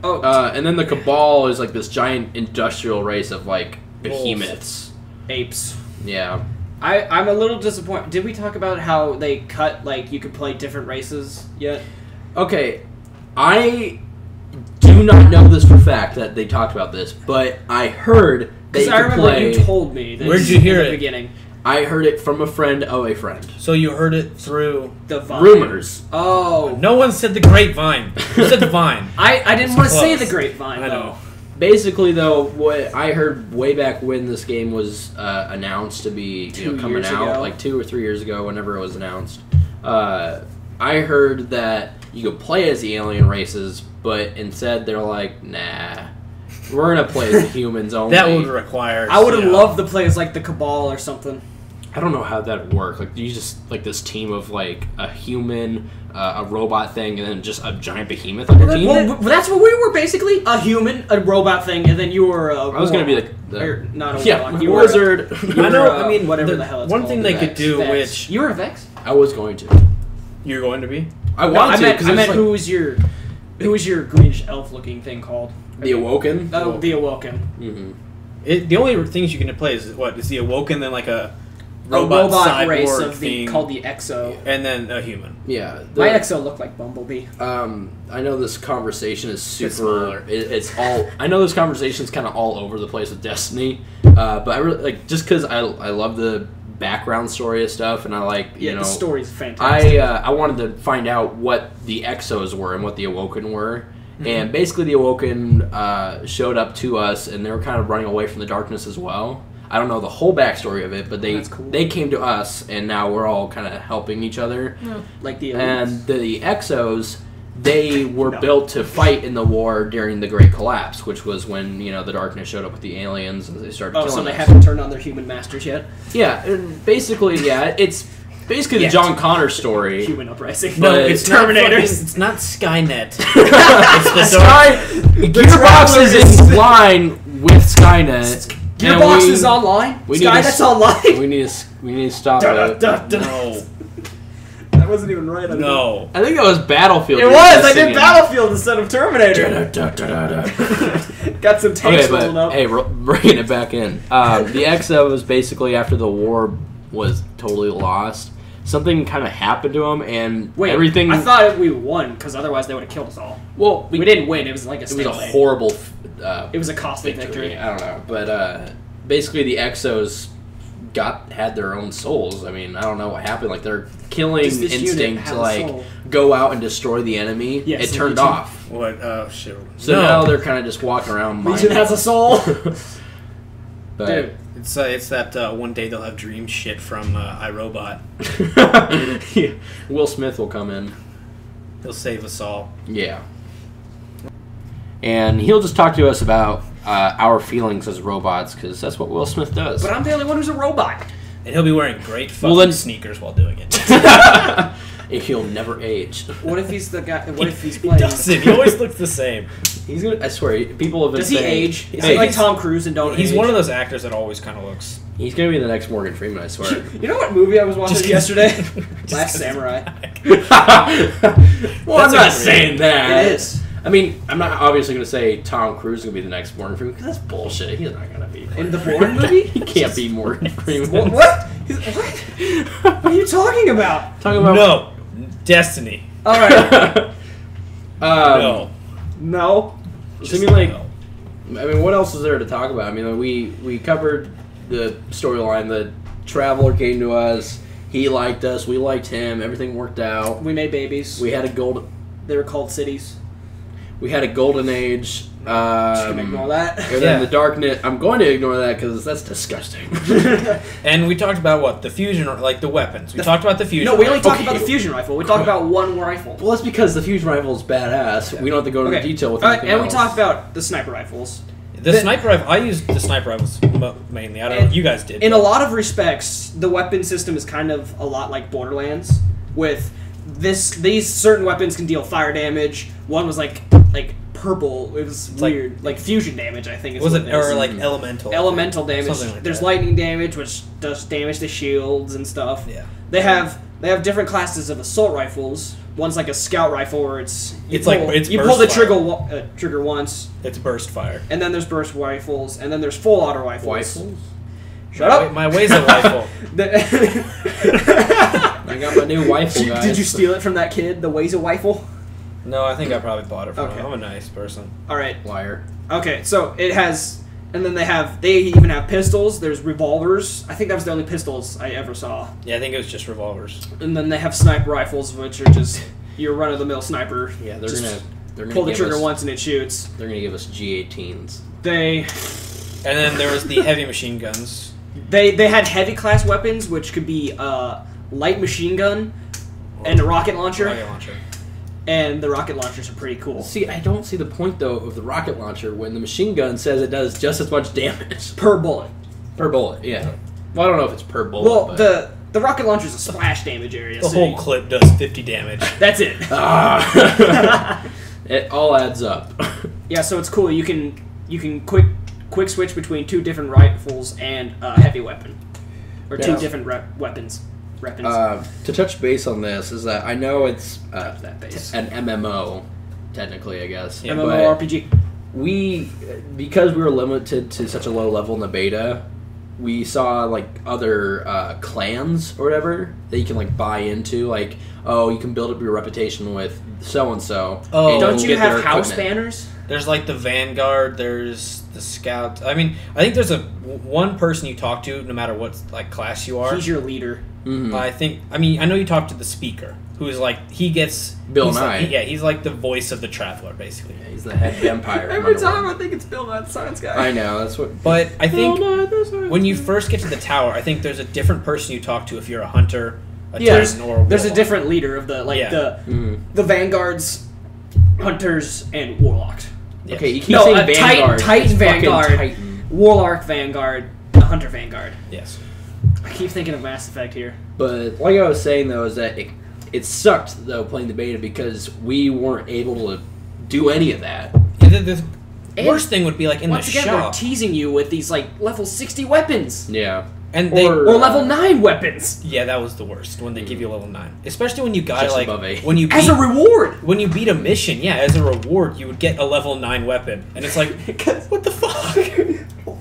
Oh, and then the Cabal is like this giant industrial race of like behemoths. apes. Yeah. I'm a little disappointed. Did we talk about how they cut, like, you could play different races yet? Okay, I do not know this for fact that they talked about this, but I heard they could play. You told me this. Where'd you hear it? In the beginning. I heard it from a friend of a friend. So you heard it through the Vine. Rumors. Oh. No one said the grapevine. Who said the Vine? I didn't want to say the grapevine, I know. Basically, though, what I heard way back when this game was announced to be coming out, like 2 or 3 years ago, whenever it was announced, I heard that you could play as the alien races, but instead they're like, nah, we're gonna play as the humans only. That would require. I would have loved to play as like the Cabal or something. I don't know how that would work. Like, you just like this team of like a human, a robot thing, and then just a giant behemoth on your team. Well, that's what we were basically: a human, a robot thing, and then you were a. I was gonna be or not a yeah, you wizard. I know. I mean, whatever the hell it's one called. thing they could do, Vex. which you were a Vex. I was going to. You're going to be. I wanted to because I meant who was your greenish elf-looking thing called? The Awoken. Oh, the Awoken. Mm-hmm. The only things you can play is the Awoken, then like a robot race of thing, called the Exo, and then a human. Yeah, my Exo looked like Bumblebee. I know this conversation is super. It's all. I know this conversation is kind of all over the place with Destiny, but I really like just because I love the background story of stuff, and I like the story's fantastic. I wanted to find out what the Exos were and what the Awoken were. And basically, the Awoken showed up to us, and they were kind of running away from the darkness as well. I don't know the whole backstory of it, but they came to us, and now we're all kind of helping each other. Yeah. Like the and the Exos, they were built to fight in the war during the Great Collapse, which was when the darkness showed up with the aliens and they started killing us. So they haven't turned on their human masters yet? Yeah, and basically, it's basically the John Connor story. Human uprising. No, it's Terminators. It's not Skynet. It's the Gearbox is in line with Skynet. Gearbox is online. Skynet's online. We need to stop it. No. That wasn't even right. No. I think that was Battlefield. It was. I did Battlefield instead of Terminator. Got some tanks rolling up. Hey, bringing it back in. The Exo was basically after the war was totally lost. Something kind of happened to them, and everything. I thought we won because otherwise they would have killed us all. Well, we didn't win. It was like a stalemate. It was a horrible. It was a costly victory. I don't know, but basically the Exos had their own souls. I mean, I don't know what happened. Like their killing instinct to go out and destroy the enemy. Yes, it turned off. What? Oh shit! So now they're kind of just walking around. Legion has a soul. But dude, it's that one day they'll have dream shit from iRobot. Yeah. Will Smith will come in. He'll save us all. Yeah. And he'll just talk to us about our feelings as robots, because that's what Will Smith does. But I'm the only one who's a robot. And he'll be wearing great fucking sneakers while doing it. He'll never age. What if he's the guy? What if he's playing? He doesn't. He always looks the same. He's gonna. I swear, people have been saying. Does he age? Is he like Tom Cruise and don't age? He's one of those actors that always kind of looks. He's gonna be the next Morgan Freeman, I swear. You know what movie I was watching yesterday? Last Samurai. Well, I'm not saying that. It is. I mean, I'm not obviously going to say Tom Cruise is going to be the next Morgan Freeman, because that's bullshit. He's not going to be. In the Bourne movie? He can't be Morgan Freeman. What? What? What are you talking about? No. Destiny. All right. No. No. So, I mean, what else is there to talk about? I mean, we covered the storyline. The Traveler came to us. He liked us. We liked him. Everything worked out. We made babies. We had a golden... They were called cities. We had a golden age. Just gonna ignore that. And then the darkness. I'm going to ignore that because that's disgusting. And we talked about what? The fusion, like the weapons. We talked about the fusion. No, we only talked about the fusion rifle. We talked about one rifle. Well, that's because the fusion rifle is badass. We don't have to go into detail with anything else. We talked about the sniper rifles. The sniper rifle. I used the sniper rifles mainly. I don't know if you guys did. In a lot of respects, the weapon system is kind of a lot like Borderlands. With these certain weapons can deal fire damage. One was like purple. It was weird, like fusion damage. I think was it or like elemental? Elemental damage. Like There's lightning damage, which does damage to shields and stuff. Yeah. They have different classes of assault rifles. One's like a scout rifle, where you pull the trigger once. It's burst fire. And then there's burst rifles, and then there's full auto rifles. Rifles? Shut up! My way's a rifle. I got my new rifle, guys. Did you steal it from that kid? The Waze a rifle? No, I think I probably bought it from Okay. him. I'm a nice person. All right. Liar. Okay, so it has, and then they even have pistols. There's revolvers. I think that was the only pistols I ever saw. Yeah, I think it was just revolvers. And then they have sniper rifles, which are just your run-of-the-mill sniper. Yeah, they're gonna pull the give trigger us, once and it shoots. They're gonna give us G18s. They And then there was the heavy machine guns. they had heavy class weapons, which could be light machine gun and a rocket launcher. Rocket launcher. And the rocket launchers are pretty cool. See, I don't see the point though of the rocket launcher when the machine gun says it does just as much damage Per bullet. per bullet. Yeah. Well, I don't know if it's per bullet. Well, but... the rocket launcher is a splash damage area. The so whole clip does 50 damage. That's it. It all adds up. Yeah, so it's cool. You can quick switch between two different rifles and a heavy weapon, or two Yeah. different weapons. To touch base on this is that I know it's that base. an MMO, technically, I guess. Yeah, but MMORPG. because we were limited to such a low level in the beta, we saw like other clans or whatever that you can like buy into. Like, oh, you can build up your reputation with so and so. Oh, Don't you have house banners? There's like the Vanguard, there's the Scout. I mean, I think there's one person you talk to no matter what like class you are. He's your leader. Mm-hmm. I know you talk to the speaker, who's like, he gets... Bill he's Nye. Like, he's like the voice of the traveler, basically. Yeah, he's the head vampire. Every time I think it's Bill Nye the Science Guy. I know, that's what... But I think Bill Nye the Science when you first get to the tower, I think there's a different person you talk to if you're a hunter, a Yeah, titan, or a there's a warlock. different leader of the the Vanguards, Hunters, and Warlocks. Yes. Okay, you keep No, saying a Vanguard. Titan it's fucking Vanguard, Titan. Warlock Vanguard, a Hunter Vanguard. Yes. I keep thinking of Mass Effect here. But like I was saying though, is that it sucked though playing the beta because we weren't able to do any of that. Yeah, the And worst thing would be like in the Once again, shop. they're teasing you with these like level 60 weapons. Yeah. And they, Or- Or level 9 weapons. yeah, that was the worst when they give you level 9, especially when you got Just like above 8. when you As beat, a reward. when you beat a mission. Yeah, as a reward, you would get a level 9 weapon, and it's like, what the fuck?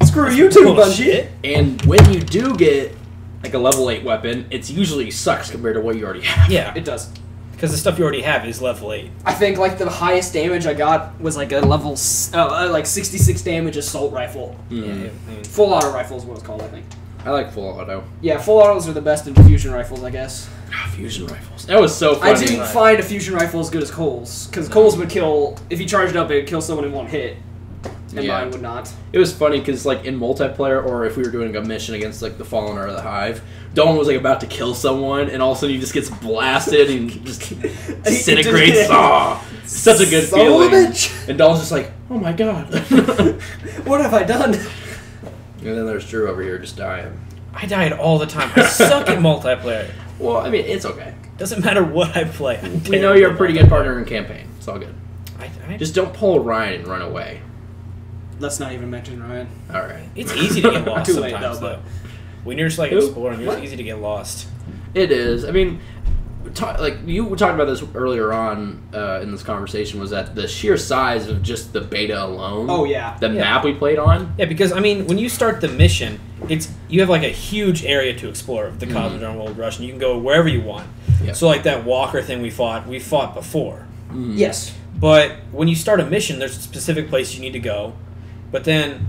Screw you too, Bungie. Bullshit. And when you do get like a level 8 weapon, it's usually sucks compared to what you already have. Yeah, It does. because the stuff you already have is level 8. I think like the highest damage I got was like a level like 66 damage assault rifle. Yeah, Mm. I mean, Full auto rifle is what it's called, I think. I like full auto. Yeah, full autos are the best in fusion rifles, I guess. Fusion rifles. That was so funny. I didn't find a fusion rifle as good as Cole's, because Cole's would kill, if you charged up, it would kill someone in one hit, and Yeah. mine would not. It was funny because like in multiplayer or if we were doing a mission against like the Fallen or the Hive, Dalton was like about to kill someone and all of a sudden he just gets blasted and just disintegrates. Oh, such a good Son of a feeling. bitch. And Dalton's just like, oh my god. And What have I done? then there's Drew over here just dying. I died all the time. I suck at multiplayer. Well, I mean, it's okay. Doesn't matter what I play. I'm We know you're a pretty good partner in campaign. It's all good. I Just don't pull a Ryan and run away. Let's not even mention Ryan. All right. It's easy to get lost Too late, sometimes, though, though. When you're just like Who? exploring, it's What? easy to get lost. It is. I mean, like you were talking about this earlier on in this conversation, was that the sheer size of just the beta alone. Oh, yeah. The Yeah. map we played on. Yeah, because I mean, when you start the mission, you have like a huge area to explore of the Mhm. Cosmodrome World Rush, and you can go wherever you want. Yep. So like that walker thing we fought before. Mm. Yes. But when you start a mission, there's a specific place you need to go. But then,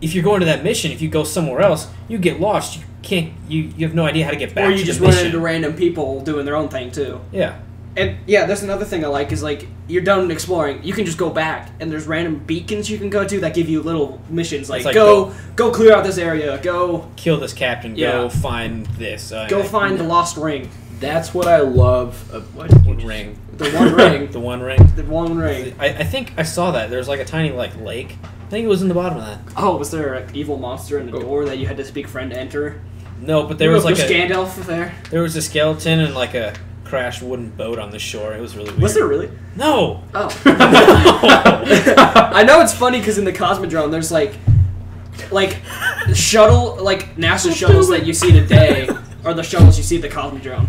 if you're going to that mission, if you go somewhere else, you get lost. You can't. You have no idea how to get back Or to you the just run mission. into random people doing their own thing, too. Yeah. And yeah, that's another thing I like is like you're done exploring, you can just go back and there's random beacons you can go to that give you little missions like, It's like, go clear out this area, go Kill this captain. Yeah. Go find this. go find the lost ring, That's what I love. What ring. the one ring, The one ring. the one ring. I think I saw that. There's like a tiny like lake. I think it was in the bottom of that. Oh, was there an evil monster in the Oh. door that you had to speak friend to enter? No, but there was like Gandalf there. there was a skeleton and like a crashed wooden boat on the shore. It was really weird. Was there really? No. Oh. I know it's funny because in the Cosmodrome there's like shuttle like NASA shuttles that you see today are the shuttles you see at the Cosmodrome.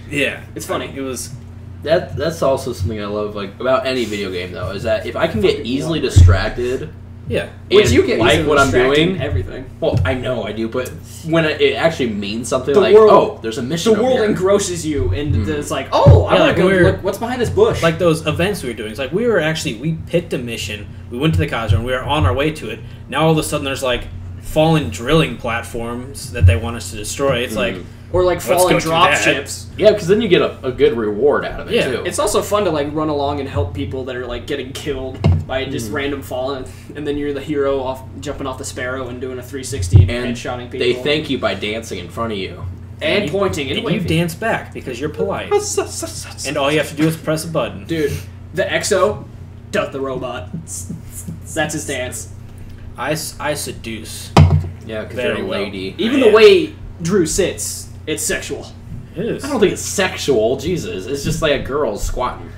Yeah. It's funny. It was. That's also something I love like about any video game though, is that if I can get easily distracted Yeah. Which you get like what I'm doing. Everything. Well, I know I do, but when it actually means something, The like, world- oh, there's a mission. The world over here. engrosses you, and it's like, oh, I want to go look what's behind this bush. Like those events we were doing. It's like we picked a mission. We went to the Cosmodrome. We were on our way to it. Now all of a sudden there's like fallen drilling platforms that they want us to destroy. It's like. Or like fallen drop ships. Yeah, because then you get a good reward out of it too. It's also fun to like run along and help people that are like getting killed by just random falling, and then you're the hero jumping off the Sparrow and doing a 360 and headshotting people. They thank you by dancing in front of you. And pointing and waving. You dance back because you're polite. And all you have to do is press a button. Dude, the Exo does the robot. That's his dance. I seduce. Yeah, because you're a lady. Even the way Drew sits, it's sexual. It is. I don't think it's sexual. Jesus, it's just like a girl squatting.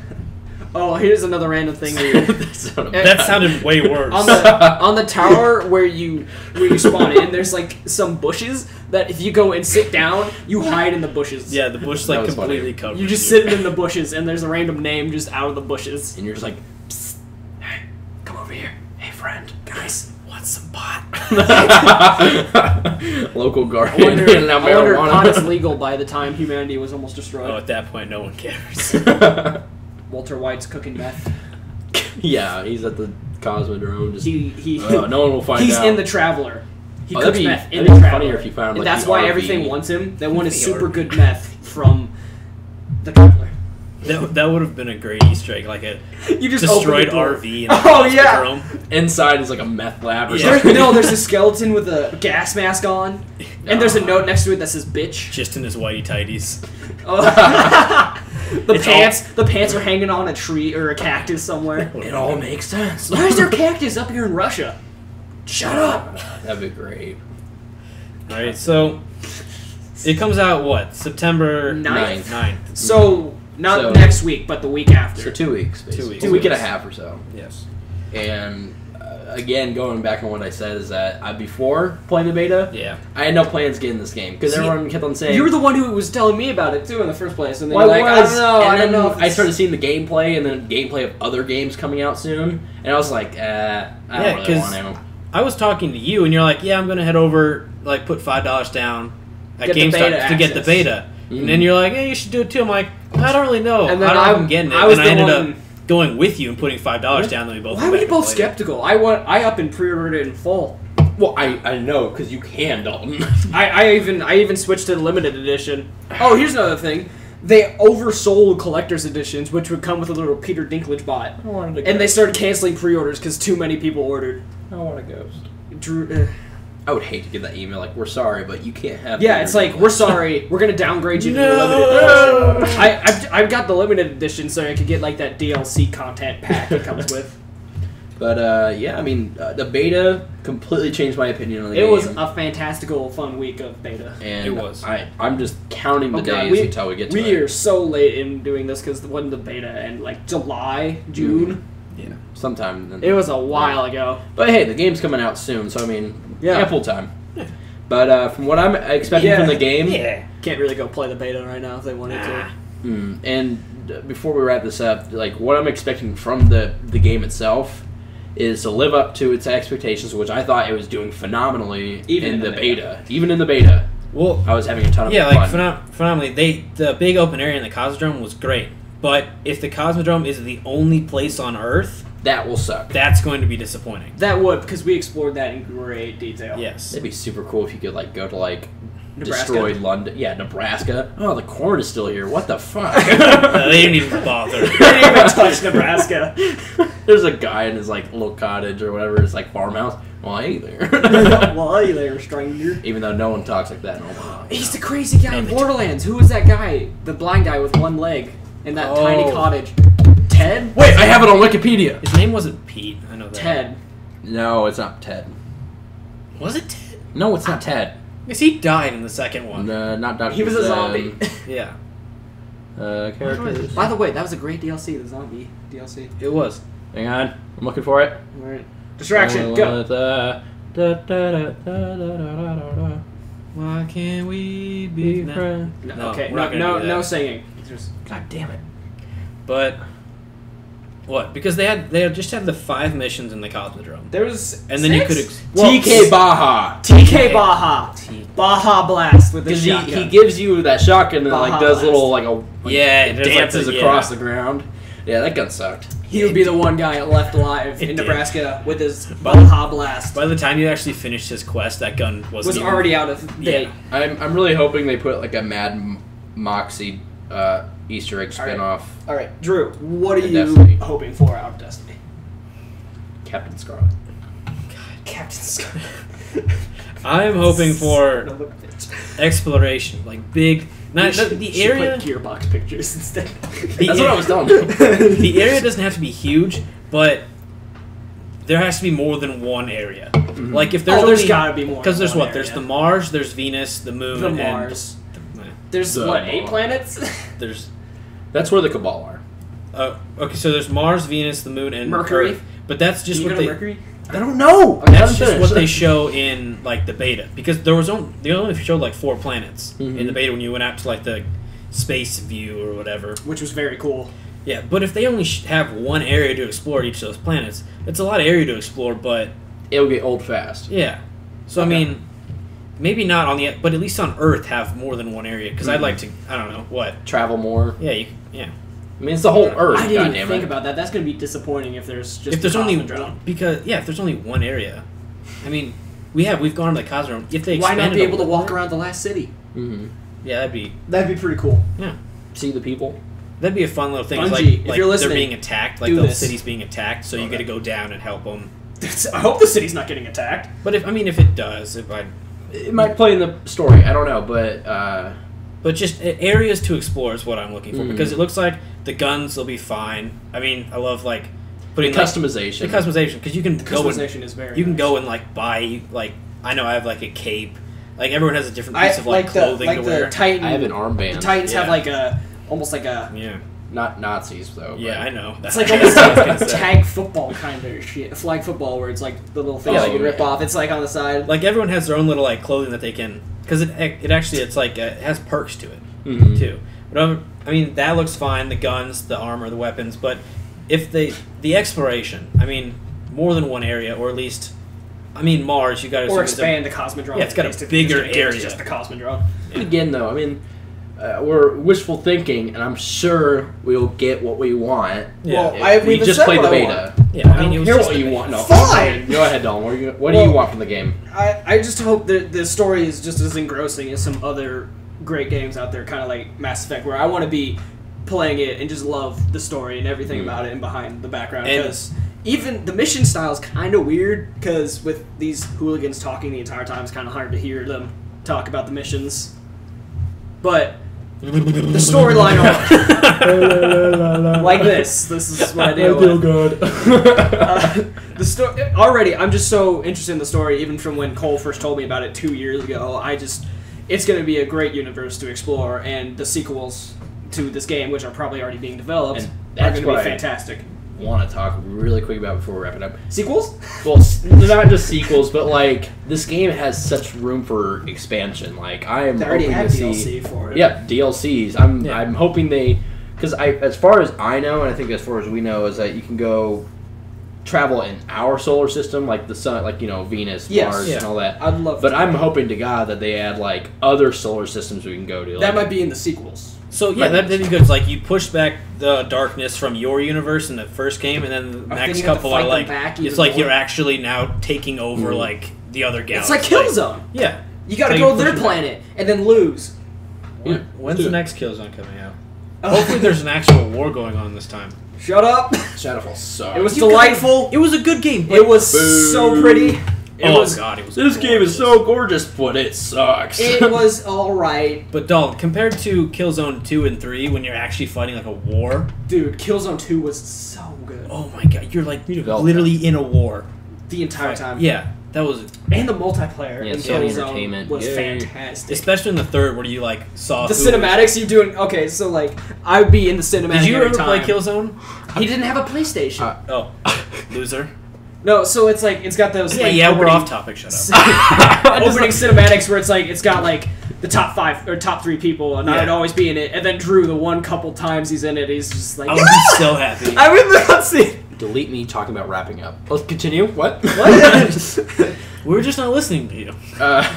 Oh, here's another random thing. That sounded way worse. On the tower where you spawn in, there's like some bushes that if you go and sit down, you hide in the bushes. Yeah, the bush like completely covered. You're just sitting in the bushes, and there's a random name just out of the bushes, and you're just like, psst, hey, come over here, hey friend, guys. Want some pot? Local guardian. I wonder if pot is legal by the time humanity was almost destroyed. Oh, at that point, no one cares. Walter White's cooking meth. Yeah, he's at the Cosmodrome. Just no one will find out. He's in the Traveler. He cooks meth in the the Traveler. Funnier if you found, like, that's the why RV. everything wants him. They want his super good meth from the Traveler. That would have been a great Easter egg, like a you just destroyed RV. Inside is like a meth lab or something. something. There's a skeleton with a gas mask on, and there's a note next to it that says "bitch." Just in his whitey tighties. The pants are hanging on a tree or a cactus somewhere. It all makes sense. Why is there cactus up here in Russia? Shut up. That'd be great. All right, so it comes out what, September 9th. So. Not next week, but the week after. So 2 weeks, basically. 2 weeks. 2 week and a half or so. Yes. And again, going back on what I said is that before playing the beta, I had no plans getting this game because everyone kept on saying you were the one who was telling me about it too in the first place, and then I don't know. I started seeing the gameplay and then gameplay of other games coming out soon, and I was like, I don't really want to. I was talking to you, and you're like, I'm going to head over, like, put $5 down at GameStop to get the beta. And then you're like, you should do it too. I'm like, I don't really know. And then I don't know if I'm getting it. I ended up going with you and putting $5 down. Then we both. Why were you both skeptical? I up and pre-ordered it in full. Well, I know because you can, Dalton. I even switched to the limited edition. Oh, here's another thing. They oversold collector's editions, which would come with a little Peter Dinklage bot. And they started canceling pre-orders because too many people ordered. I want a ghost. Drew. I would hate to get that email like, we're sorry, but you can't have... Yeah, it's like, we're sorry, we're going to downgrade you to the limited edition. I've got the limited edition so I could get like that DLC content pack it comes with. But, yeah, I mean, the beta completely changed my opinion on the game. It was a fantastical, fun week of beta. And it was. I'm just counting the days until we get to it. We are so late in doing this because it wasn't the beta and like July, June. Yeah, sometime. It was a while ago. But hey, the game's coming out soon, so I mean, ample time. Yeah. But from what I'm expecting from the game... Can't really go play the beta right now if they wanted to. And before we wrap this up, like what I'm expecting from the game itself is to live up to its expectations, which I thought it was doing phenomenally in the beta. Even in the beta. Well, I was having a ton of fun. Yeah, like phenomenally. The big open area in the Cosmodrome was great. But if the Cosmodrome is the only place on Earth, that will suck. That's going to be disappointing. That would, because we explored that in great detail. Yes. It'd be super cool if you could like go to like Nebraska. Destroyed London. Yeah, Nebraska. Oh, the corn is still here. What the fuck? They didn't even bother. They didn't even touch Nebraska. There's a guy in his like little cottage or whatever, his like farmhouse. Well, hey there. Well, hey there, stranger. Even though no one talks like that. No. He's the crazy guy in Borderlands. Who was that guy? The blind guy with one leg in that tiny cottage. Ted? Wait, I have it on Wikipedia. His name wasn't Pete. I know that. Ted. No, it's not Ted. Was it Ted? No, it's not Ted. Because he died in the second one. Not Dr. He was a zombie. Yeah. Characters. By the way, that was a great DLC, the zombie DLC. It was. Hang on, I'm looking for it. Alright. Distraction, go! Why can't we be friends? No, okay, no singing. God damn it. But What? Because they just had the 5 missions in the Cosmodrome. There was and then you could TK Baja. TK Baja. Baja Blast with the shotgun. He gives you that shotgun and like does Blast. little like dances like across the ground. Yeah, that gun sucked. He would be the one guy left alive in Nebraska with his Baja Blast. By the time you actually finished his quest, that gun was already out of date. Yeah. I'm really hoping they put like a Mad Moxie Easter egg spinoff. All right, Drew, what are you Destiny. hoping for out of Destiny? Captain Scarlet. Captain Scarlet. I'm hoping for exploration, like big. Not the area. Put Gearbox pictures instead. That's what I was telling you. The area doesn't have to be huge, but there has to be more than one area. Mm-hmm. Like if there's gotta be more. Because there's what? Area. There's the Mars, there's Venus, the Moon, the Mars. There's the 8 planets? That's where the Cabal are. Okay, so there's Mars, Venus, the Moon, and Mercury. Earth. But that's just what they. Mercury? I don't know. That's just what they show in like the beta, because they only showed like 4 planets in the beta when you went out to like the space view or whatever, which was very cool. Yeah, but if they only have one area to explore each of those planets, it's a lot of area to explore, but it'll get old fast. Yeah, so okay. I mean, maybe not on the, but at least on Earth have more than one area, because I'd like to, I don't know what, travel more. Yeah, I mean, it's the whole Earth. I didn't even think about that. That's going to be disappointing if there's only one, because if there's only one area. I mean, we've gone to the Cosmodrome. If they why not be able to walk around the last city? Mm-hmm. Yeah, that'd be pretty cool. Yeah, see the people. That'd be a fun little thing. Bungie, like if you're listening, they're being attacked, like the city's being attacked, so you got to go down and help them. I hope the city's not getting attacked. But if it does, it might play in the story. I don't know, but just areas to explore is what I'm looking for, because it looks like the guns will be fine. I mean, I love like putting the customization. The customization, because you can go and like buy like, I know I have like a cape. Like everyone has a different piece of like clothing to wear. Titan, I have an armband. The Titans have like almost like a not Nazis though. Yeah, I know. It's like almost like tag football kind of shit, flag football, where it's like the little things you can rip off. It's like on the side. Like everyone has their own little like clothing that they can, because it actually it's like it has perks to it too. But I mean, that looks fine. The guns, the armor, the weapons. But if the exploration, I mean, more than one area, or at least, I mean, Mars, you got to expand the Cosmodrome. Yeah, it's got a bigger area. Just the Cosmodrome. And again, though, I mean, we're wishful thinking, and I'm sure we'll get what we want. Yeah. Well, we just played the beta. Yeah, I mean, hear what you want. No, fine. Go ahead, Dalton. What do you want from the game? I just hope that the story is just as engrossing as some other great games out there, kind of like Mass Effect, where I want to be playing it and just love the story and everything about it and behind the background. Because even the mission style is kind of weird, because with these hooligans talking the entire time, it's kind of hard to hear them talk about the missions. But the storyline like this is what I deal with. I feel good. The story already. I'm just so interested in the story, even from when Cole first told me about it 2 years ago. It's going to be a great universe to explore, and the sequels to this game, which are probably already being developed, are going to be fantastic. I want to talk really quick about before we wrap it up. Sequels? Well, not just sequels, but like this game has such room for expansion. Like I am hoping to DLC for it. Yeah, DLCs. I'm hoping because as far as I know, and I think as far as we know, is that you can go travel in our solar system, like the sun, like Venus, Mars, and all that. I'd love. But I'm hoping to God that they add like other solar systems we can go to. That might be in the sequels. So yeah, that'd be good. It's like you push back the darkness from your universe in the first game, and then the next couple are like it's like you're actually now taking over like the other galaxy. It's like Killzone. Yeah, you got to go to their planet and then lose. When's the next Killzone coming out? Hopefully, there's an actual war going on this time. Shut up. Shadowfall sucks. It was delightful. It was a good game. It was so pretty. It was this game is so gorgeous, but it sucks. It was alright. But Dalton, compared to Killzone 2 and 3, when you're actually fighting like a war... Dude, Killzone 2 was so good. Oh my god, you're like literally in a war. The entire time. Yeah, that was... And the multiplayer in Killzone was fantastic. Especially in the third, where you like saw... The cinematics you doing... Okay, so like, I'd be in the cinematic. Did you ever play Killzone? He didn't have a PlayStation. Loser. No, so it's got those. Yeah, we're off topic. Shut up. Opening cinematics where it's got like the top 5 or top 3 people, and I'd always be in it. And then Drew, the one couple times he's in it, he's just like, I would be so happy. I'm in the cutscene. Delete me talking about wrapping up. Let's continue. What? We're just not listening to you.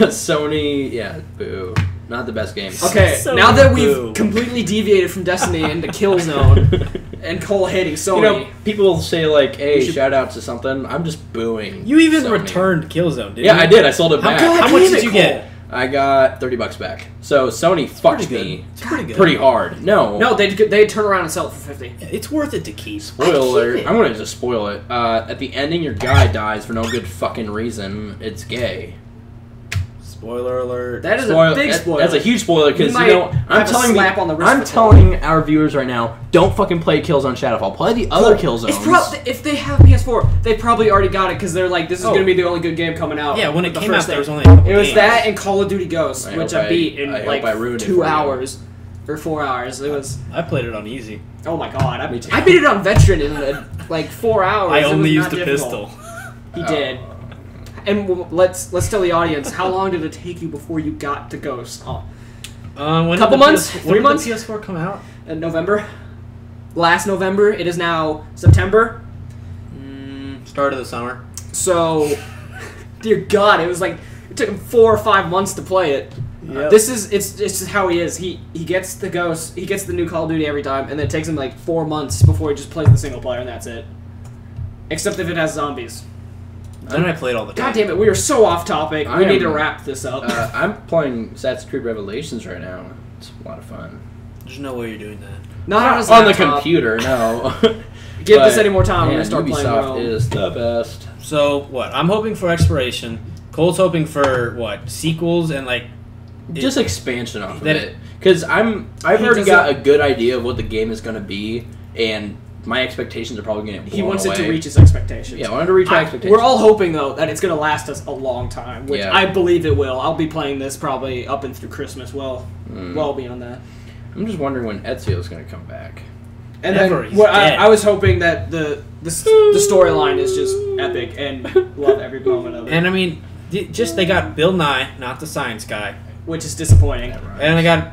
Sony, yeah, boo. Not the best game. Okay, So now that boo. we've completely deviated from Destiny into Killzone and Cole hating Sony, You know, people say like, "Hey, shout out to something." I'm just booing. You even Sony. returned Killzone, didn't you? Yeah, I did. I sold it back. How much did you get? I got $30 back. So Sony fucked me It's pretty good. pretty hard. No, they'd turn around and sell it for 50. Yeah, it's worth it to keep. spoiler. I'm gonna just spoil it. At the ending, your guy dies for no good fucking reason. It's gay. Spoiler alert. That is a big spoiler. That's a huge spoiler because You you know might have a slap on the wrist I'm for telling our viewers right now, don't fucking play Killzone Shadowfall. Play the other Killzones. If they have PS4, they probably already got it because they're like, this is going to be the only good game coming out. Yeah, when it the came first out, there was thing. only a couple It was games. that and Call of Duty Ghosts, which I beat in hope like I ruined it 2 for you. hours or 4 hours. It was, I played it on easy. oh my god, Me too. I beat it on Veteran in like 4 hours. I It was only used not a difficult. pistol. He did. And let's tell the audience, how long did it take you before you got to Ghosts? Oh, When Couple did the months? PS4 3 when did months? the PS4 come out? in November. Last November. It is now September. Start of the summer. So, dear God, it was like it took him 4 or 5 months to play it. Yep. This is it's just how he is. He gets the Ghost, he gets the new Call of Duty every time, and then it takes him like 4 months before he just plays the single player, and that's it. Except if it has zombies. Then I played all the time. God damn it, we are so off topic. We need to wrap this up. I'm playing Assassin's Creed Revelations right now. It's a lot of fun. There's no way you're doing that. Not on his On the laptop. computer, no. Give this But, any more time, we're man, gonna start playing Ubisoft Rome. is the best. So what? I'm hoping for exploration. Cole's hoping for sequels and like Just expansion off of that it. Because I've He already doesn't- got a good idea of what the game is going to be, and my expectations are probably going to get blown He wants away. it to reach his expectations. Yeah, I wanted to reach my expectations. We're all hoping though that it's going to last us a long time, which Yeah. I believe it will. I'll be playing this probably up and through Christmas. Well beyond that. I'm just wondering when Ezio's going to come back. And Never, then he's what dead. I was hoping that the storyline is just epic and love every moment of it, and I mean just they got Bill Nye, not the science guy, which is disappointing. and they got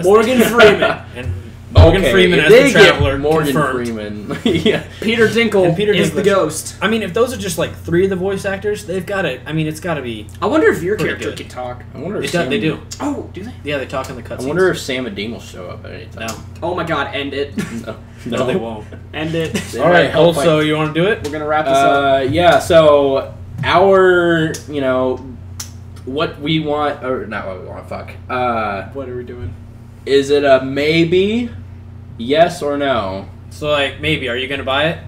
Morgan Freeman. and Morgan Okay, Freeman if as they the traveler. get Morgan confirmed. Freeman. Yeah. Peter Dinklage And Peter is the Dinklage. ghost. I mean, if those are just like 3 of the voice actors, they've got it. I mean, it's got to be. I wonder if your Pretty character good. can talk. I wonder if It does, they do. Oh, do they? Yeah, they talk in the cutscenes. I wonder if Sam and Dean will show up at any time. No, Oh my God! End it. no, they won't. End it. They All might right, help also, you want to do it? We're gonna wrap this up. Yeah, so our, what we want, or not what we want, fuck. What are we doing? Is it a maybe, yes or no? So, like, maybe, are you going to buy it?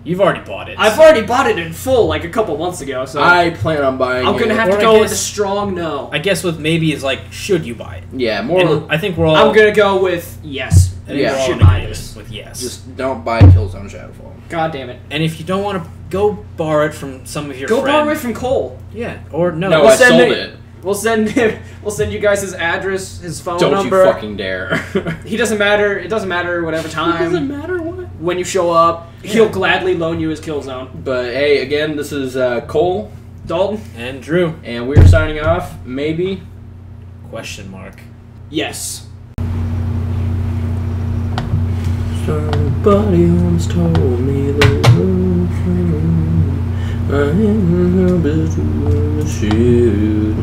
You've already bought it. I've already bought it in full like a couple months ago, so I plan on buying I'm gonna it. have Or to I go with a guess- strong no. I guess with maybe is like, should you buy it? Yeah, more And I think we're all. I'm gonna go with yes. I think Yeah. we're all Should in buy agreement this. with yes. just don't buy Killzone Shadowfall. God damn it. And if you don't want to go borrow it from some of your Go friends, borrow it from Cole. yeah, or no, No, We'll I send sold it- it. We'll send him. We'll send you guys his address, his phone Don't number. you fucking dare. He doesn't matter. It doesn't matter whatever time. matter what. When you show up, he'll gladly loan you his kill zone. But hey, again, this is Cole, Dalton. and Drew? and we're signing off. Maybe. Question mark. Yes. Somebody once told me the world I am the best shoot.